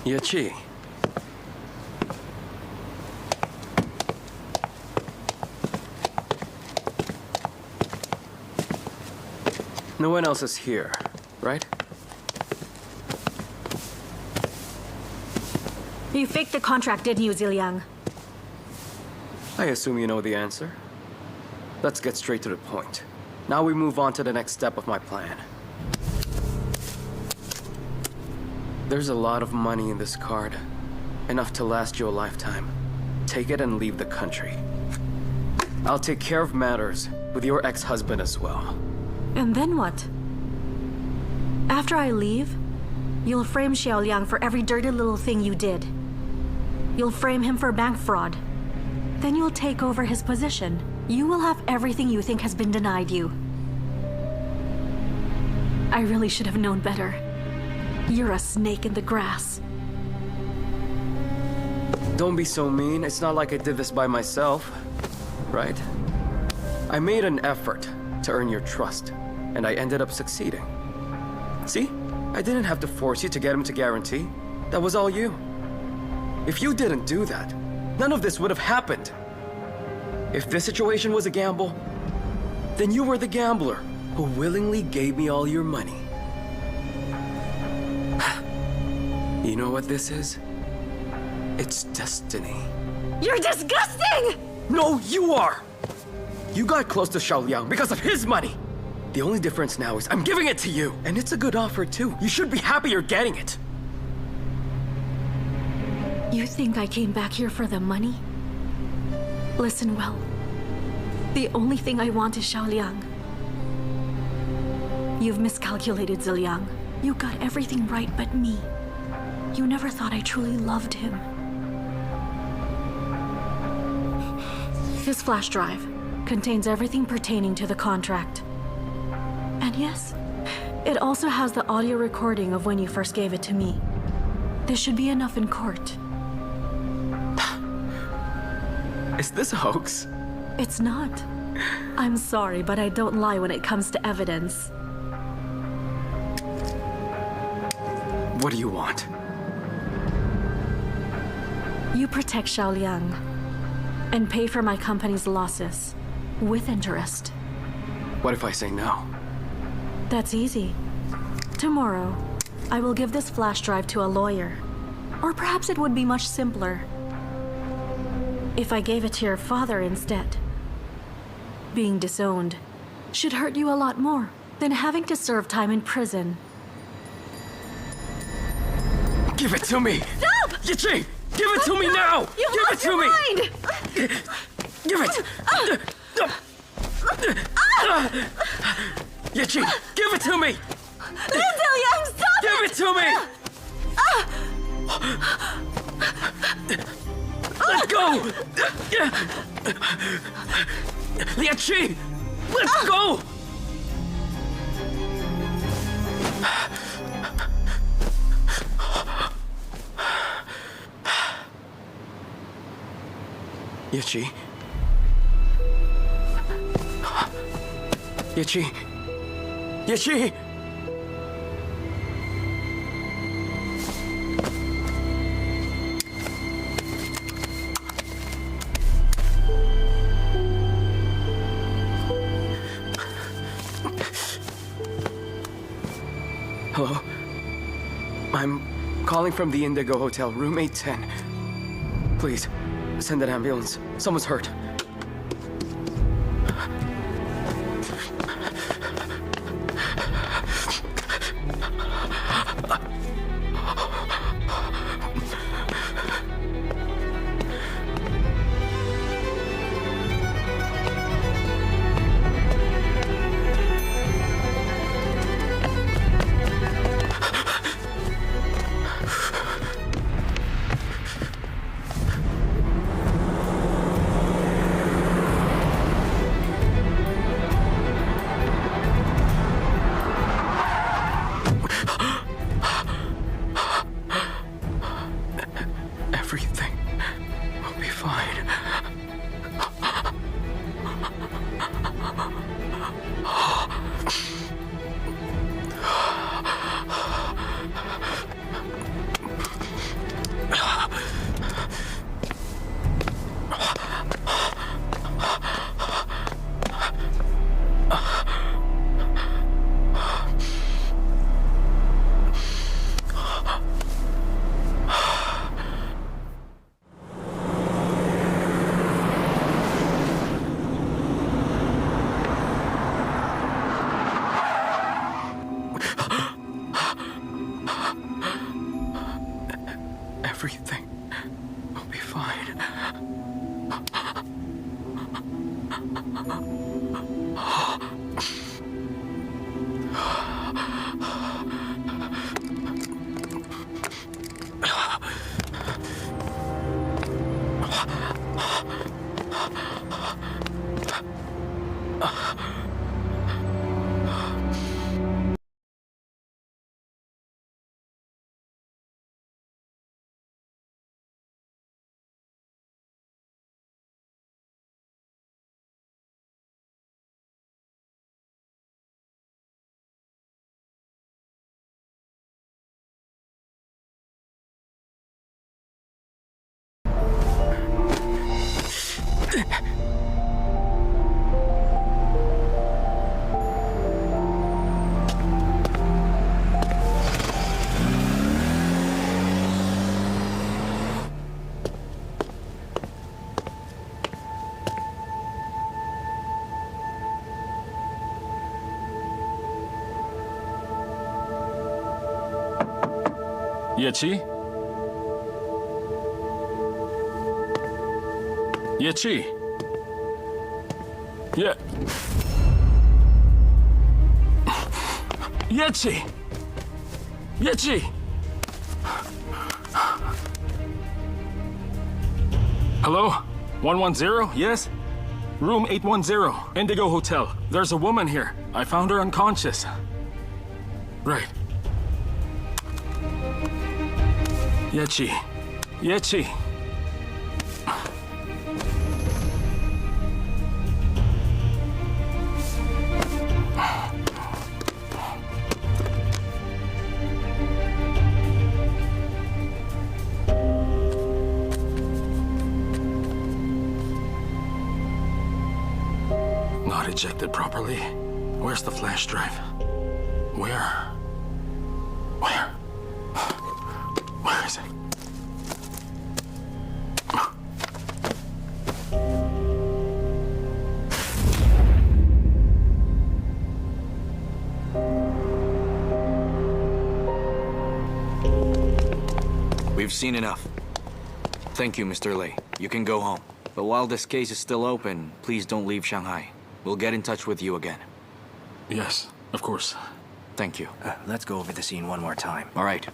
Yachi. No one else is here, right? You faked the contract, didn't you, Liang? I assume you know the answer. Let's get straight to the point. Now we move on to the next step of my plan. There's a lot of money in this card. Enough to last you a lifetime. Take it and leave the country. I'll take care of matters with your ex-husband as well. And then what? After I leave, you'll frame Xiao Liang for every dirty little thing you did. You'll frame him for bank fraud. Then you'll take over his position. You will have everything you think has been denied you. I really should have known better. You're a snake in the grass. Don't be so mean. It's not like I did this by myself, right? I made an effort to earn your trust, and I ended up succeeding. See? I didn't have to force you to get him to guarantee. That was all you. If you didn't do that, none of this would have happened. If this situation was a gamble, then you were the gambler who willingly gave me all your money. You know what this is? It's destiny. You're disgusting! No, you are! You got close to Xiao Liang because of his money. The only difference now is I'm giving it to you. And it's a good offer too. You should be happy you're getting it. You think I came back here for the money? Listen well. The only thing I want is Xiao Liang. You've miscalculated, Ziliang. You got everything right but me. You never thought I truly loved him. His flash drive contains everything pertaining to the contract. And yes, it also has the audio recording of when you first gave it to me. This should be enough in court. Is this a hoax? It's not. I'm sorry, but I don't lie when it comes to evidence. What do you want? You protect Xiao Liang and pay for my company's losses with interest. What if I say no? That's easy. Tomorrow, I will give this flash drive to a lawyer. Or perhaps it would be much simpler if I gave it to your father instead. Being disowned should hurt you a lot more than having to serve time in prison. Give it to me! Stop! Yichi! Give it to me now! You Give it to me! mind! Give it! Yichi! Give it to me! Liang, stop Give it to me! Let go! Liachi! Let's go! Yichi. Yichi. Yichi! Hello? I'm calling from the Indigo Hotel, room 810. Please, send an ambulance. Someone's hurt. Yechi? Yechi? Yeah. Yechi! Yechi! Hello? 110? Yes? Room 810, Indigo Hotel. There's a woman here. I found her unconscious. Right. Yechi. Yechi. Not ejected properly. Where's the flash drive? Where? Where is it? We've seen enough. Thank you, Mr. Lei. You can go home. But while this case is still open, please don't leave Shanghai. We'll get in touch with you again. Yes, of course. Thank you. Let's go over the scene one more time. All right.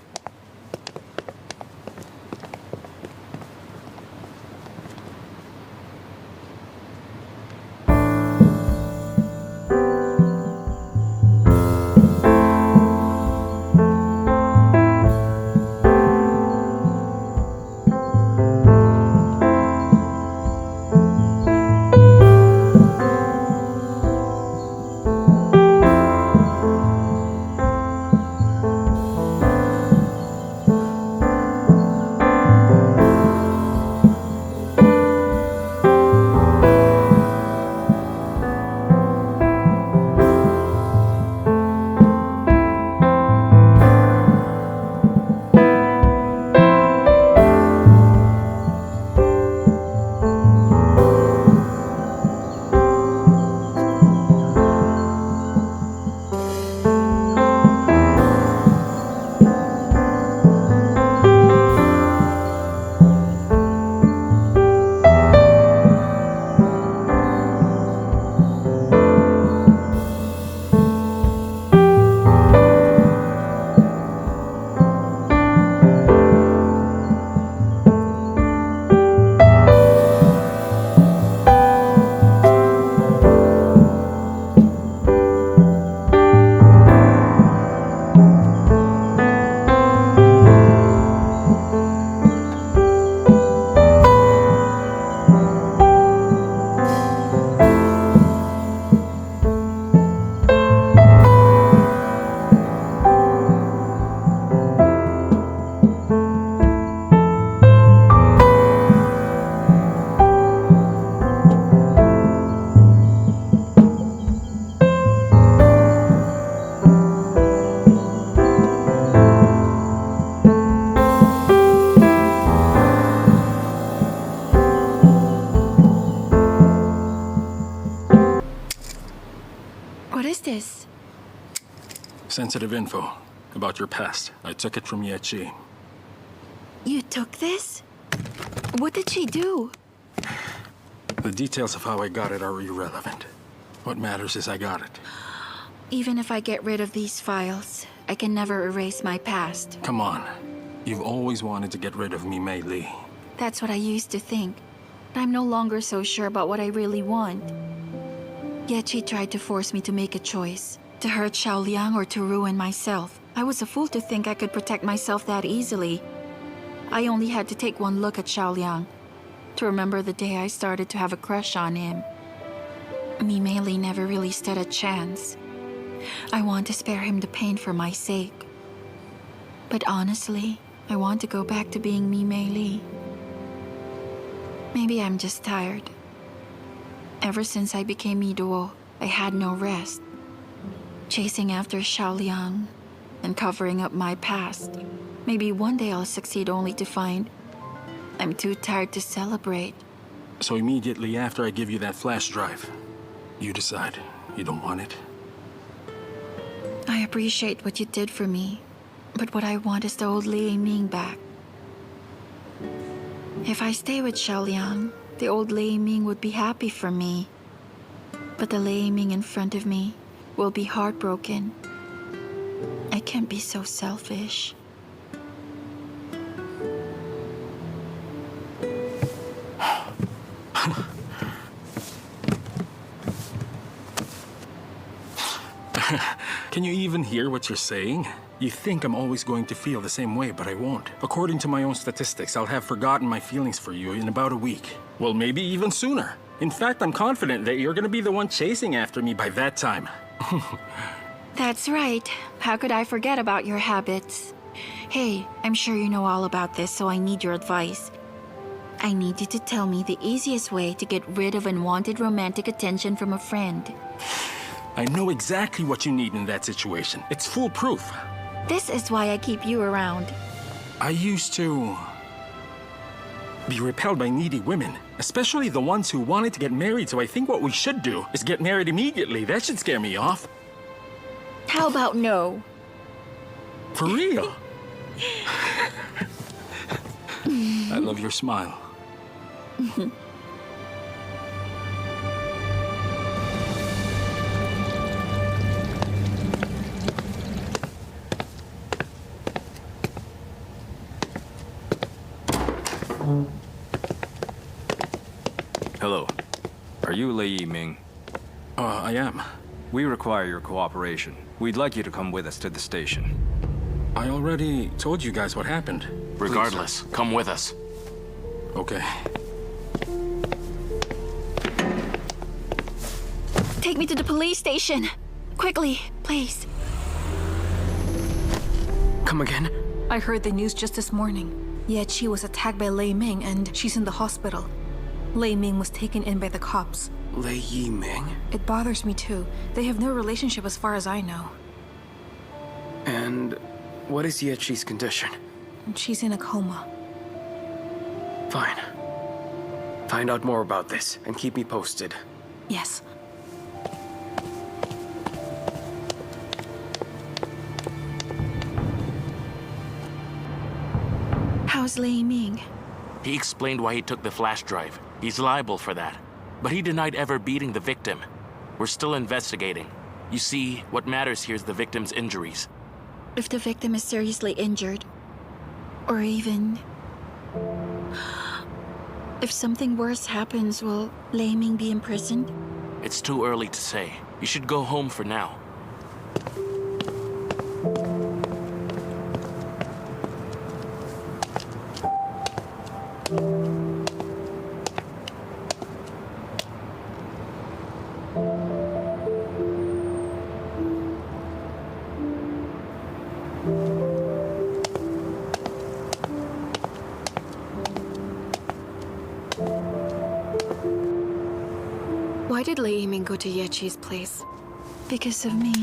Sensitive info about your past. I took it from Yechi. You took this? What did she do? The details of how I got it are irrelevant. What matters is I got it. Even if I get rid of these files, I can never erase my past. Come on. You've always wanted to get rid of me, Mei Li. That's what I used to think. But I'm no longer so sure about what I really want. Yet she tried to force me to make a choice. To hurt Xiao Liang or to ruin myself. I was a fool to think I could protect myself that easily. I only had to take one look at Xiao Liang to remember the day I started to have a crush on him. Mei Li never really stood a chance. I want to spare him the pain for my sake. But honestly, I want to go back to being Mei Li. Maybe I'm just tired. Ever since I became Miduo, I had no rest. Chasing after Xiao Liang and covering up my past. Maybe one day I'll succeed only to find I'm too tired to celebrate. So immediately after I give you that flash drive, you decide you don't want it? I appreciate what you did for me, But what I want is the old Lei Ming back. If I stay with Xiao Liang, the old Lei Ming would be happy for me. But the Lei Ming in front of me will be heartbroken. I can't be so selfish. Can you even hear what you're saying? You think I'm always going to feel the same way, but I won't. According to my own statistics, I'll have forgotten my feelings for you in about a week. Well, maybe even sooner. In fact, I'm confident that you're gonna be the one chasing after me by that time. That's right. How could I forget about your habits? Hey, I'm sure you know all about this, so I need your advice. I need you to tell me the easiest way to get rid of unwanted romantic attention from a friend. I know exactly what you need in that situation. It's foolproof. This is why I keep you around. I used to be repelled by needy women, especially the ones who wanted to get married, so I think what we should do is get married immediately. That should scare me off. How about no? For real? I love your smile. Hello. Are you Lei Ming? I am. We require your cooperation. We'd like you to come with us to the station. I already told you guys what happened. Regardless, come with us. Okay. Take me to the police station. Quickly, please. Come again? I heard the news just this morning. Yet she was attacked by Lei Ming and she's in the hospital. Lei Ming was taken in by the cops. Lei Ming? It bothers me too. They have no relationship as far as I know. And what is Yechi's condition? She's in a coma. Fine. Find out more about this and keep me posted. Yes. How's Lei Ming? He explained why he took the flash drive. He's liable for that. But he denied ever beating the victim. We're still investigating. You see, what matters here is the victim's injuries. If the victim is seriously injured, or even if something worse happens, will Lei Ming be imprisoned? It's too early to say. You should go home for now. Why did Lei Ming go to Yechi's place? Because of me.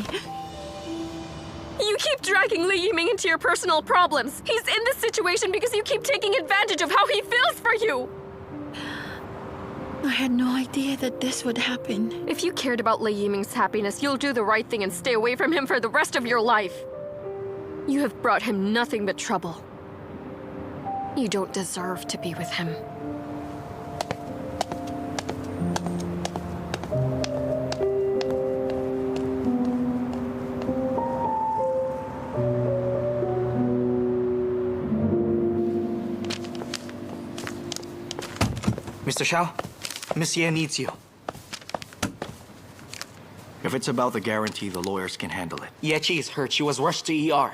You keep dragging Lei Ming into your personal problems. He's in this situation because you keep taking advantage of how he feels for you. I had no idea that this would happen. If you cared about Lei Ming's happiness, you'll do the right thing and stay away from him for the rest of your life. You have brought him nothing but trouble. You don't deserve to be with him. Mr. Xiao, Miss Ye needs you. If it's about the guarantee, the lawyers can handle it. Yechi is hurt. She was rushed to ER.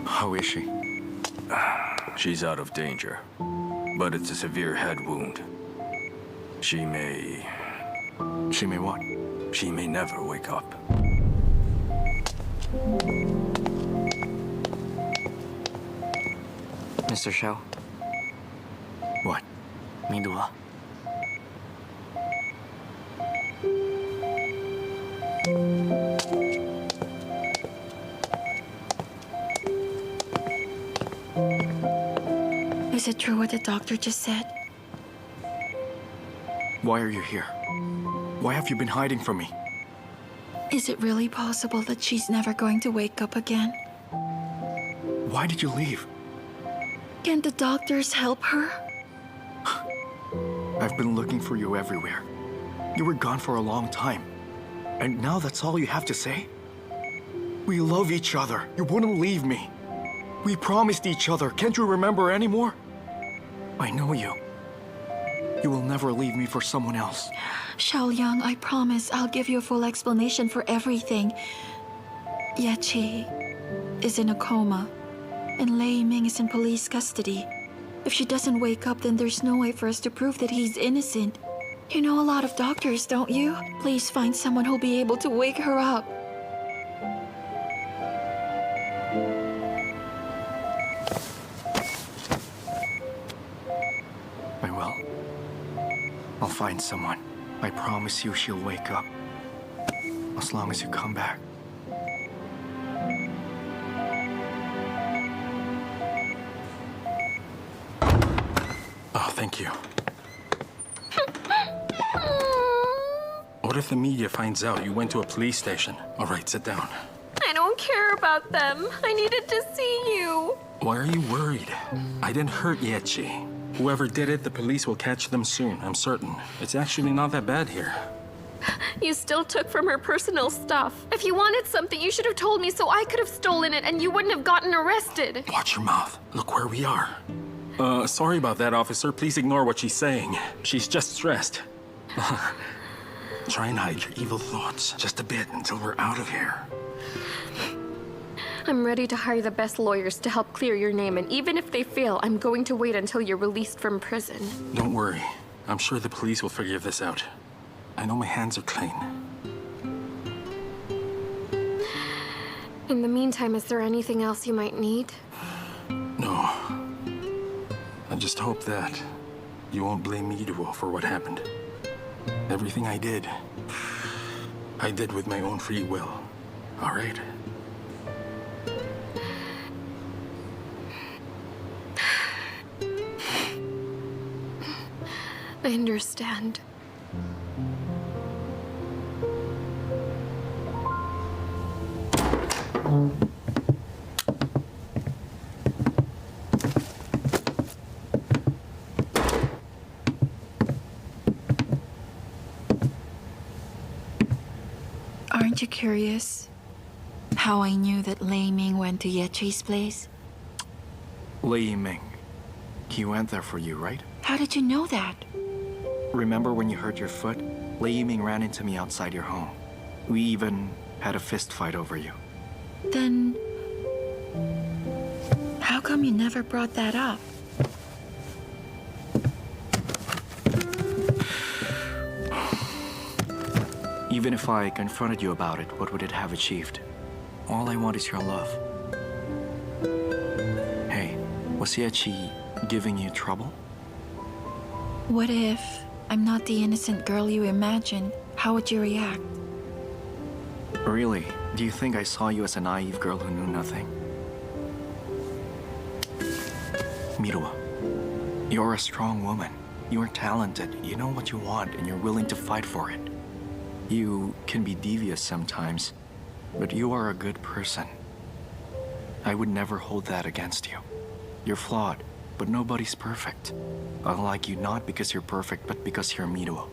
How is she? She's out of danger, but it's a severe head wound. She may... She may what? She may never wake up. Mr. Xiao. What? Duo. Is it true what the doctor just said? Why are you here? Why have you been hiding from me? Is it really possible that she's never going to wake up again? Why did you leave? Can't the doctors help her? I've been looking for you everywhere. You were gone for a long time. And now that's all you have to say? We love each other. You wouldn't leave me. We promised each other. Can't you remember anymore? I know you. You will never leave me for someone else. Xiao Liang, I promise I'll give you a full explanation for everything. Yechi is in a coma, and Lei Ming is in police custody. If she doesn't wake up, then there's no way for us to prove that he's innocent. You know a lot of doctors, don't you? Please find someone who'll be able to wake her up. I will. I'll find someone. I promise you she'll wake up. As long as you come back. Oh, thank you. What if the media finds out you went to a police station? All right, sit down. I don't care about them. I needed to see you. Why are you worried? I didn't hurt Yechi. Whoever did it, the police will catch them soon, I'm certain. It's actually not that bad here. You still took from her personal stuff. If you wanted something, you should have told me so I could have stolen it and you wouldn't have gotten arrested. Watch your mouth. Look where we are. Sorry about that, officer. Please ignore what she's saying. She's just stressed. Try and hide your evil thoughts just a bit until we're out of here. I'm ready to hire the best lawyers to help clear your name, and even if they fail, I'm going to wait until you're released from prison. Don't worry. I'm sure the police will figure this out. I know my hands are clean. In the meantime, is there anything else you might need? No. I just hope that you won't blame me, Duo, for what happened. Everything I did with my own free will. All right? I understand. Aren't you curious how I knew that Lei Ming went to Yechi's place? Lei Ming. He went there for you, right? How did you know that? Remember when you hurt your foot? Lei Ming ran into me outside your home. We even had a fist fight over you. Then how come you never brought that up? Even if I confronted you about it, what would it have achieved? All I want is your love. Hey, was Yechi giving you trouble? What if I'm not the innocent girl you imagined? How would you react? Really? Do you think I saw you as a naive girl who knew nothing? Miruwa, you're a strong woman. You're talented. You know what you want, and you're willing to fight for it. You can be devious sometimes, but you are a good person. I would never hold that against you. You're flawed, but nobody's perfect. I like you not because you're perfect, but because you're Miruwa.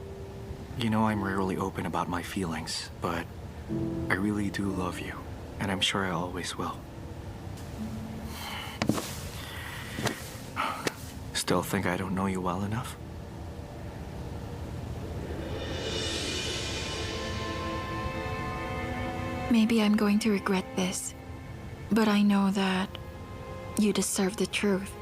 You know I'm rarely open about my feelings, but I really do love you, and I'm sure I always will. Still think I don't know you well enough? Maybe I'm going to regret this, but I know that you deserve the truth.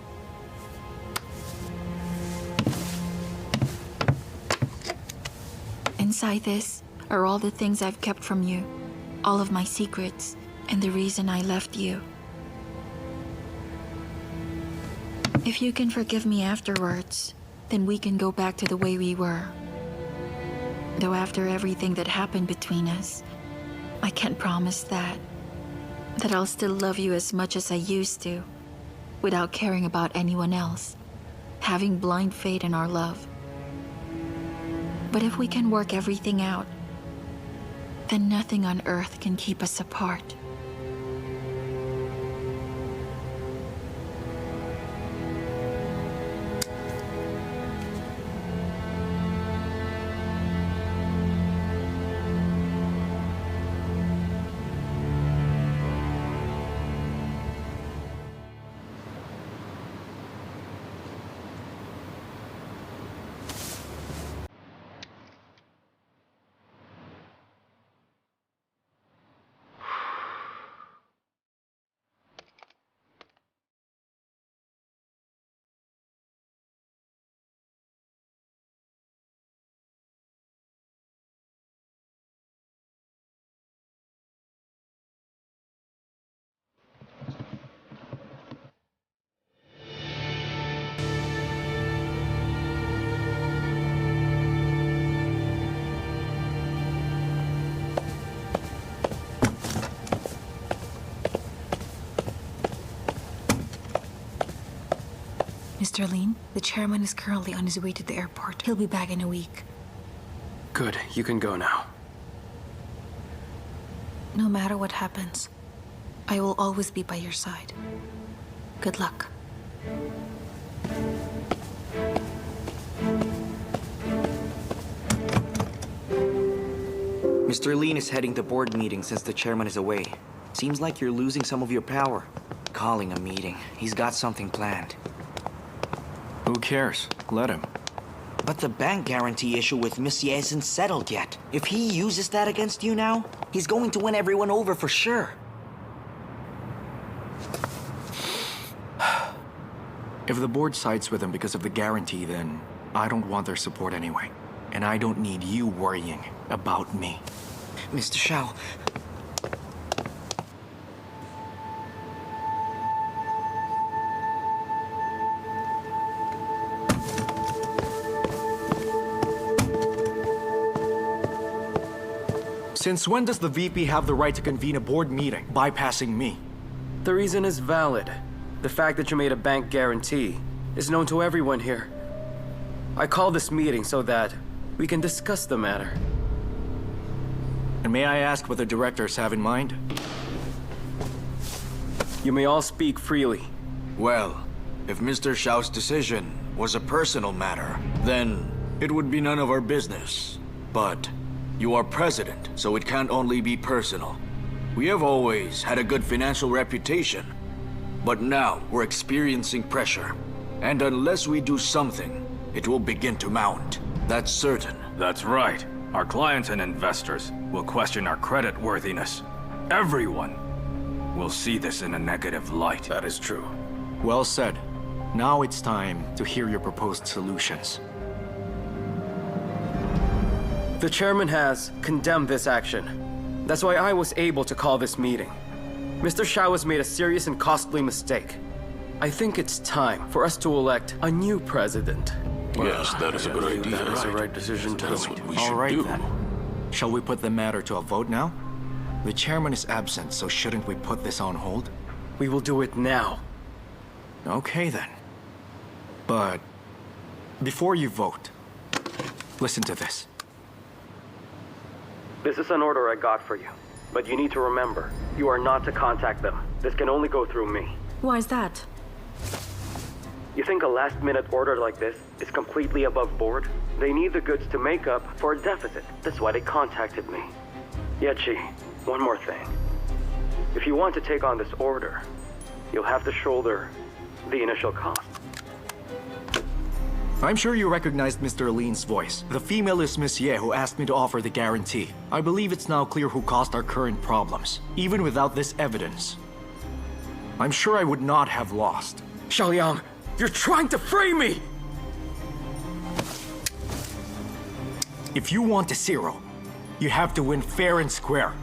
Inside this are all the things I've kept from you, all of my secrets, and the reason I left you. If you can forgive me afterwards, then we can go back to the way we were. Though after everything that happened between us, I can't promise that I'll still love you as much as I used to, without caring about anyone else, having blind faith in our love. But if we can work everything out, then nothing on earth can keep us apart. Mr. Lin, the chairman is currently on his way to the airport. He'll be back in a week. Good, you can go now. No matter what happens, I will always be by your side. Good luck. Mr. Lin is heading the board meeting since the chairman is away. Seems like you're losing some of your power. Calling a meeting. He's got something planned. Who cares? Let him. But the bank guarantee issue with Monsieur isn't settled yet. If he uses that against you now, he's going to win everyone over for sure. If the board sides with him because of the guarantee, then I don't want their support anyway. And I don't need you worrying about me. Mr. Xiao, Since when does the VP have the right to convene a board meeting, bypassing me? The reason is valid. The fact that you made a bank guarantee is known to everyone here. I called this meeting so that we can discuss the matter. And may I ask what the directors have in mind? You may all speak freely. Well, if Mr. Xiao's decision was a personal matter, then it would be none of our business. But you are president, so it can't only be personal. We have always had a good financial reputation, but now we're experiencing pressure. And unless we do something, it will begin to mount. That's certain. That's right. Our clients and investors will question our credit worthiness. Everyone will see this in a negative light. That is true. Well said. Now it's time to hear your proposed solutions. The chairman has condemned this action. That's why I was able to call this meeting. Mr. Xiao has made a serious and costly mistake. I think it's time for us to elect a new president. Yes, that is a good idea. That is the right decision to That's make. what we should All right, do. then. Shall we put the matter to a vote now? The chairman is absent, so shouldn't we put this on hold? We will do it now. Okay, then. But before you vote, listen to this. This is an order I got for you. But you need to remember, you are not to contact them. This can only go through me. Why is that? You think a last-minute order like this is completely above board? They need the goods to make up for a deficit. That's why they contacted me. Yechi, one more thing. If you want to take on this order, you'll have to shoulder the initial cost. I'm sure you recognized Mr. Lin's voice. The female is Miss Ye who asked me to offer the guarantee. I believe it's now clear who caused our current problems, even without this evidence. I'm sure I would not have lost. Xiao Liang, you're trying to frame me! If you want a zero, you have to win fair and square.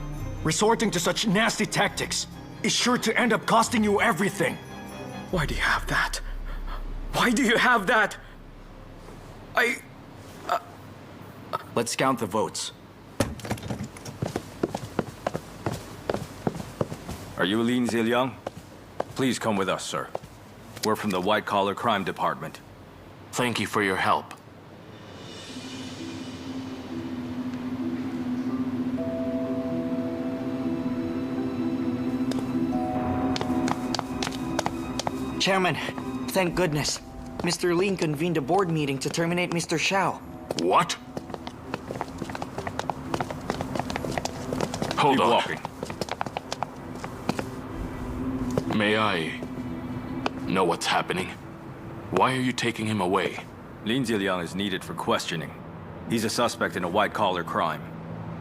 Resorting to such nasty tactics is sure to end up costing you everything. Why do you have that? Why do you have that? Let's count the votes. Are you Lin Liang? Please come with us, sir. We're from the white-collar crime department. Thank you for your help. Chairman, thank goodness. Mr. Lin convened a board meeting to terminate Mr. Xiao. What? Hold on. Walking. May I know what's happening? Why are you taking him away? Lin Liang is needed for questioning. He's a suspect in a white-collar crime.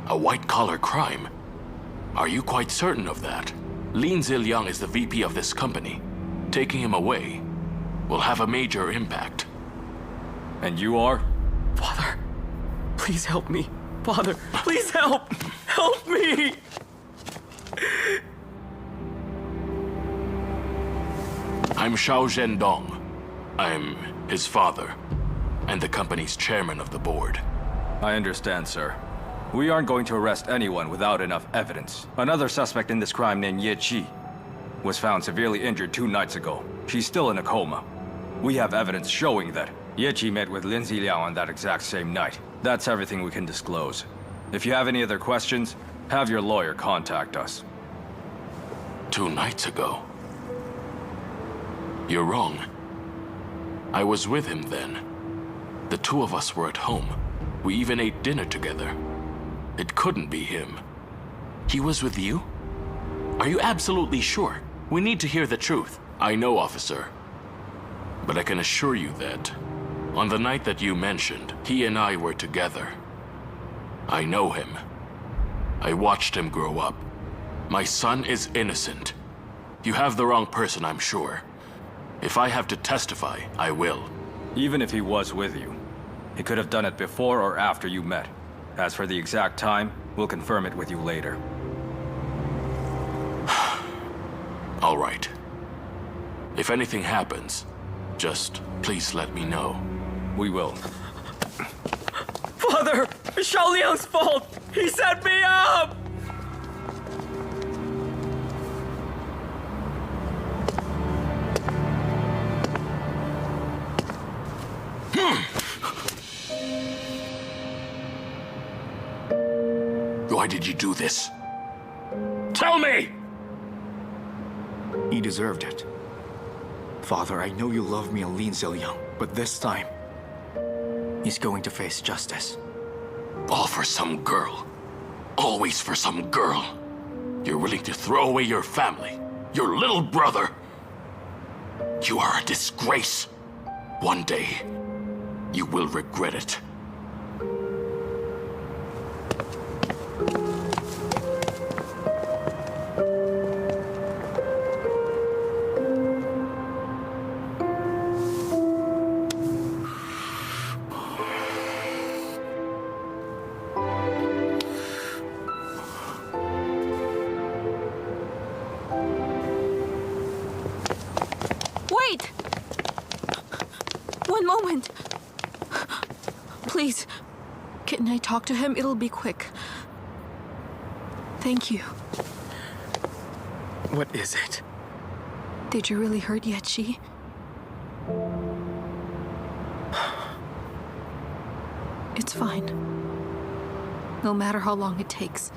A white-collar crime? Are you quite certain of that? Lin Liang is the VP of this company. Taking him away will have a major impact. And you are? Father, please help me. Father, please help! Help me! I'm Xiao Zhendong. I'm his father, and the company's chairman of the board. I understand, sir. We aren't going to arrest anyone without enough evidence. Another suspect in this crime named Ye Qi was found severely injured 2 nights ago. She's still in a coma. We have evidence showing that Ye Qi met with Lin Liang on that exact same night. That's everything we can disclose. If you have any other questions, have your lawyer contact us. 2 nights ago? You're wrong. I was with him then. The 2 of us were at home. We even ate dinner together. It couldn't be him. He was with you? Are you absolutely sure? We need to hear the truth. I know, officer. But I can assure you that on the night that you mentioned, he and I were together. I know him. I watched him grow up. My son is innocent. You have the wrong person, I'm sure. If I have to testify, I will. Even if he was with you, he could have done it before or after you met. As for the exact time, we'll confirm it with you later. All right. If anything happens, just please let me know. We will. Father! It's Xiao Liang's fault! He set me up! Why did you do this? Tell me! He deserved it. Father, I know you love me and Lin Liang, but this time, he's going to face justice. All for some girl. Always for some girl. You're willing to throw away your family, your little brother. You are a disgrace. One day, you will regret it. Wait! One moment. Please, can I talk to him? It'll be quick. Thank you. What is it? Did you really hurt Ye Qi? It's fine. No matter how long it takes,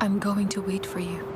I'm going to wait for you.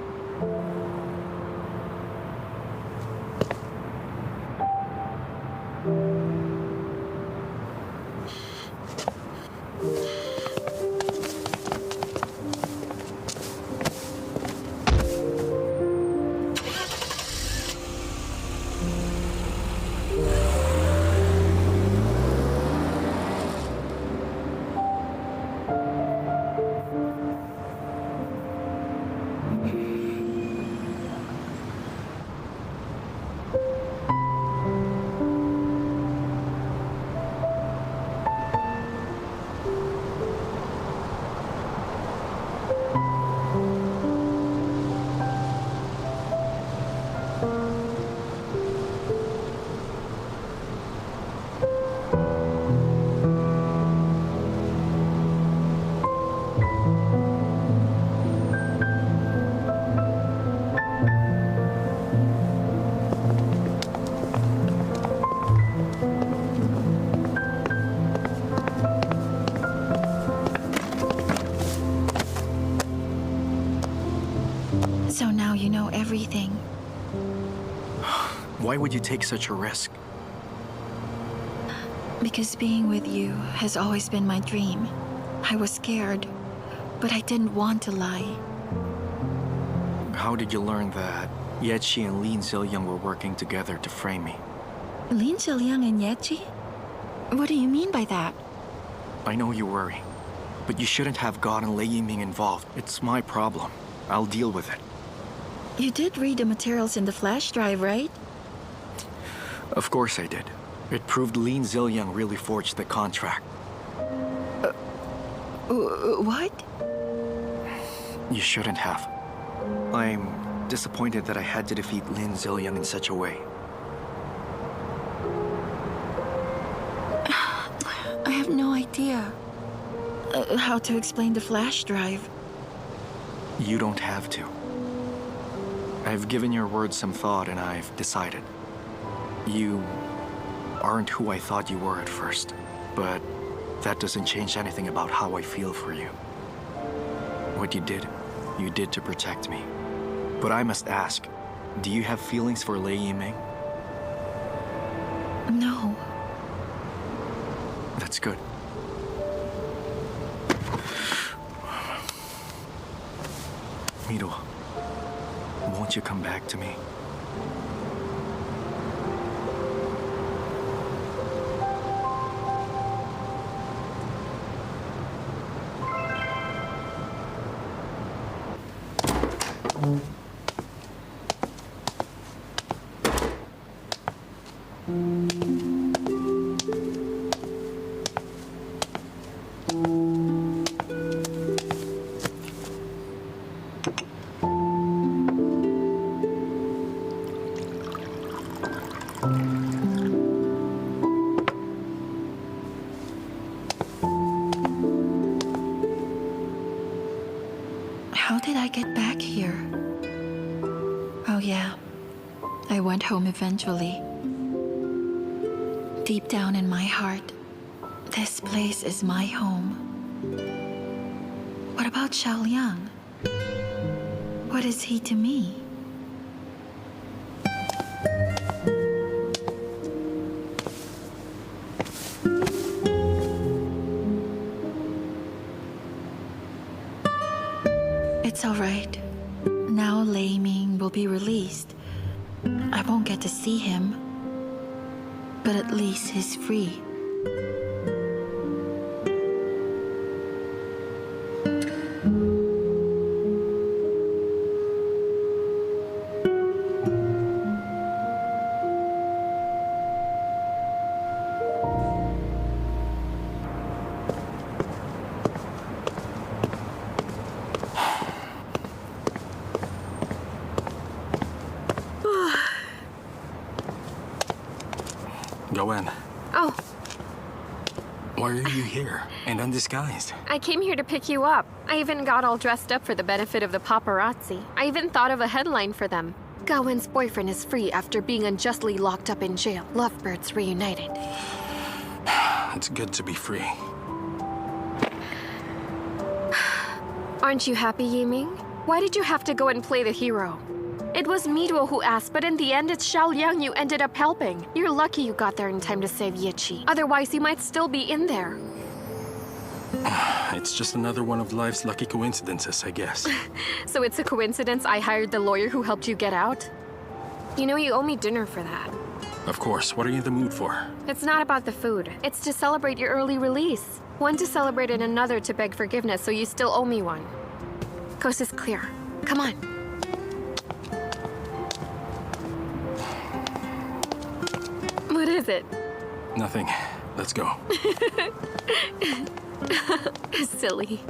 everything. Why would you take such a risk? Because being with you has always been my dream. I was scared, but I didn't want to lie. How did you learn that Yechi and Lin Ziliang were working together to frame me? Lin Liang and Yechi? What do you mean by that? I know you worry, but you shouldn't have gotten Lei Yiming involved. It's my problem. I'll deal with it. You did read the materials in the flash drive, right? Of course I did. It proved Lin Ziliang really forged the contract. What? You shouldn't have. I'm disappointed that I had to defeat Lin Ziliang in such a way. I have no idea how to explain the flash drive. You don't have to. I've given your words some thought and I've decided. You aren't who I thought you were at first, but that doesn't change anything about how I feel for you. What you did to protect me. But I must ask, do you have feelings for Lei Yiming? No. That's good. Miro, won't you come back to me? How did I get back here? Oh yeah, I went home eventually. Deep down in my heart, this place is my home. What about Xiao Liang? What is he to me? It's all right. Now Lei Ming will be released. I won't get to see him, but at least he's free. Go in. Oh, Why are you here and undisguised? I came here to pick you up. I even got all dressed up for the benefit of the paparazzi. I even thought of a headline for them. Gawen's boyfriend is free after being unjustly locked up in jail. Lovebirds reunited. It's good to be free. Aren't you happy, Yiming? Why did you have to go and play the hero? It was Miduo who asked, but in the end, it's Xiao Liang you ended up helping. You're lucky you got there in time to save Yechi. Otherwise, you might still be in there. It's just another one of life's lucky coincidences, I guess. So it's a coincidence I hired the lawyer who helped you get out? You know, you owe me dinner for that. Of course, what are you in the mood for? It's not about the food. It's to celebrate your early release. One to celebrate and another to beg forgiveness, so you still owe me one. Coast is clear. Come on. What is it? Nothing. Let's go. Silly.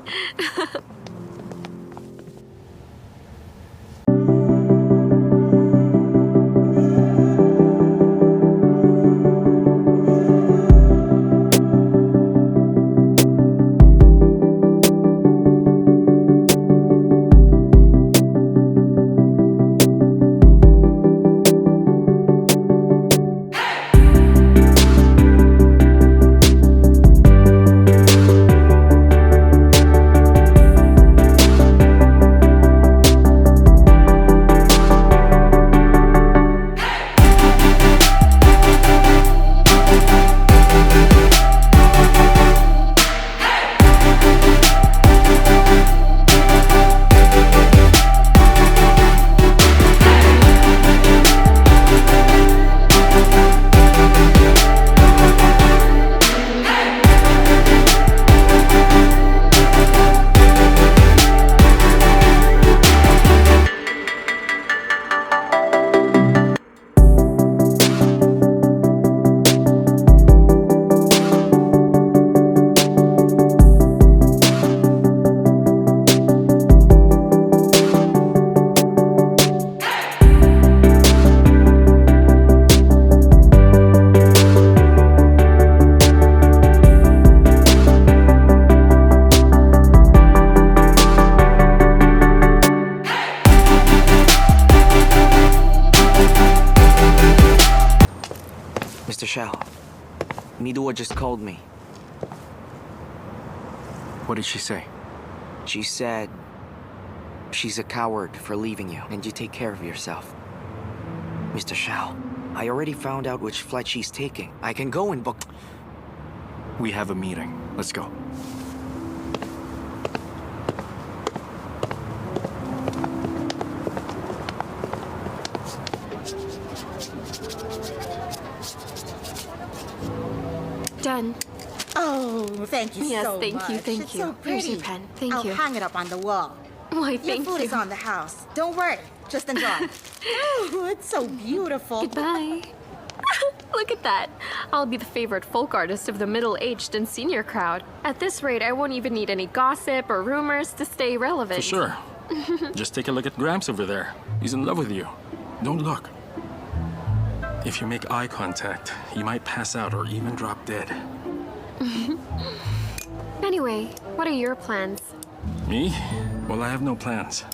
Midua just called me. What did she say? She said she's a coward for leaving you, and you take care of yourself. Mr. Xiao, I already found out which flight she's taking. I can go and book... We have a meeting. Let's go. Done. Oh, thank you Yes, so thank much. you, thank It's you. so pretty. Here's your pen. Thank I'll you. hang it up on the wall. Why, thank Your food you. is on the house. Don't worry. Just enjoy. Oh, it's so beautiful. Goodbye. Look at that. I'll be the favorite folk artist of the middle-aged and senior crowd. At this rate, I won't even need any gossip or rumors to stay relevant. For sure. Just take a look at Gramps over there. He's in love with you. Don't look. If you make eye contact, you might pass out or even drop dead. Anyway, what are your plans? Me? Well, I have no plans.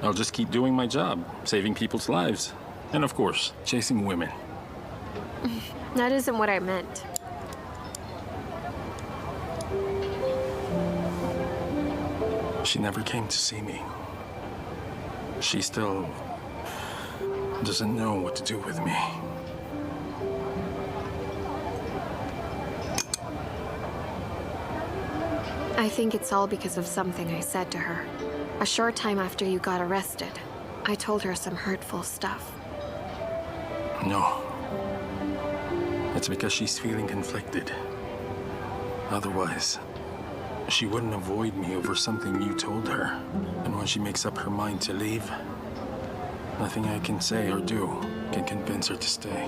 I'll just keep doing my job, saving people's lives. And of course, chasing women. That isn't what I meant. She never came to see me. She still doesn't know what to do with me. I think it's all because of something I said to her. A short time after you got arrested, I told her some hurtful stuff. No. It's because she's feeling conflicted. Otherwise, she wouldn't avoid me over something you told her. And when she makes up her mind to leave, nothing I can say or do can convince her to stay.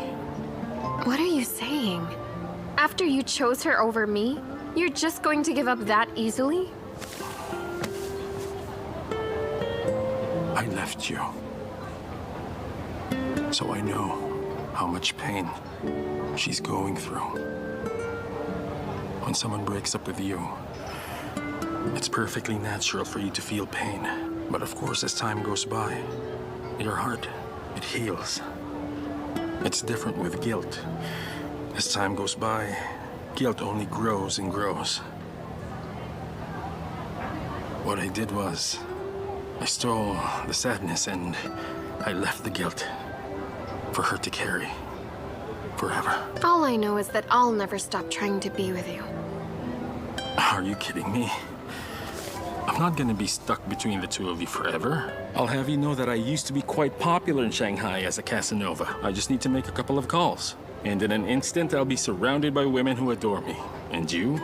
What are you saying? After you chose her over me, you're just going to give up that easily? I left you. So I know how much pain she's going through. When someone breaks up with you, it's perfectly natural for you to feel pain. But of course, as time goes by, your heart, it heals. It's different with guilt. As time goes by, guilt only grows and grows. What I did was, I stole the sadness and I left the guilt for her to carry forever. All I know is that I'll never stop trying to be with you. Are you kidding me? I'm not gonna be stuck between the two of you forever. I'll have you know that I used to be quite popular in Shanghai as a Casanova. I just need to make a couple of calls. And in an instant, I'll be surrounded by women who adore me. And you?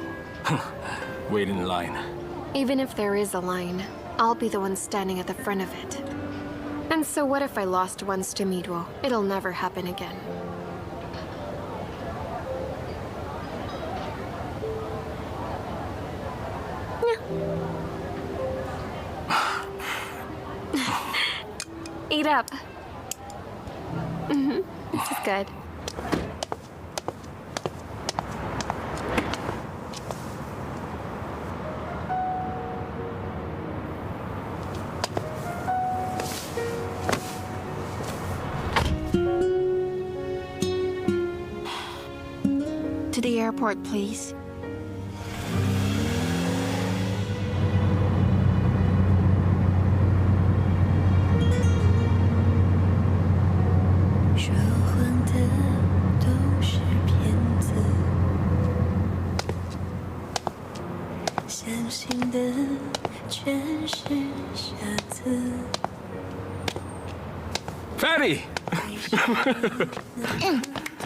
Wait in line. Even if there is a line, I'll be the one standing at the front of it. And so what if I lost once to Midwo? It'll never happen again. Eat up. This is good. To the airport, please. Fatty!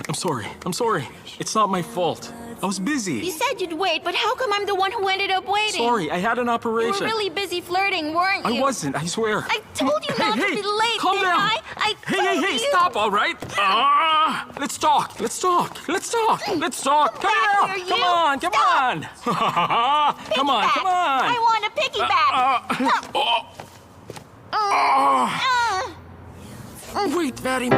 I'm sorry. It's not my fault. I was busy. You said you'd wait, but how come I'm the one who ended up waiting? Sorry, I had an You operation. were really busy flirting, weren't you? I wasn't, I swear. I told you not to be late, calm didn't down. I Hey, you. stop, all right? Let's talk. Come back here. here, Come you. on. Come on. I want a piggyback. Wait, Fatty.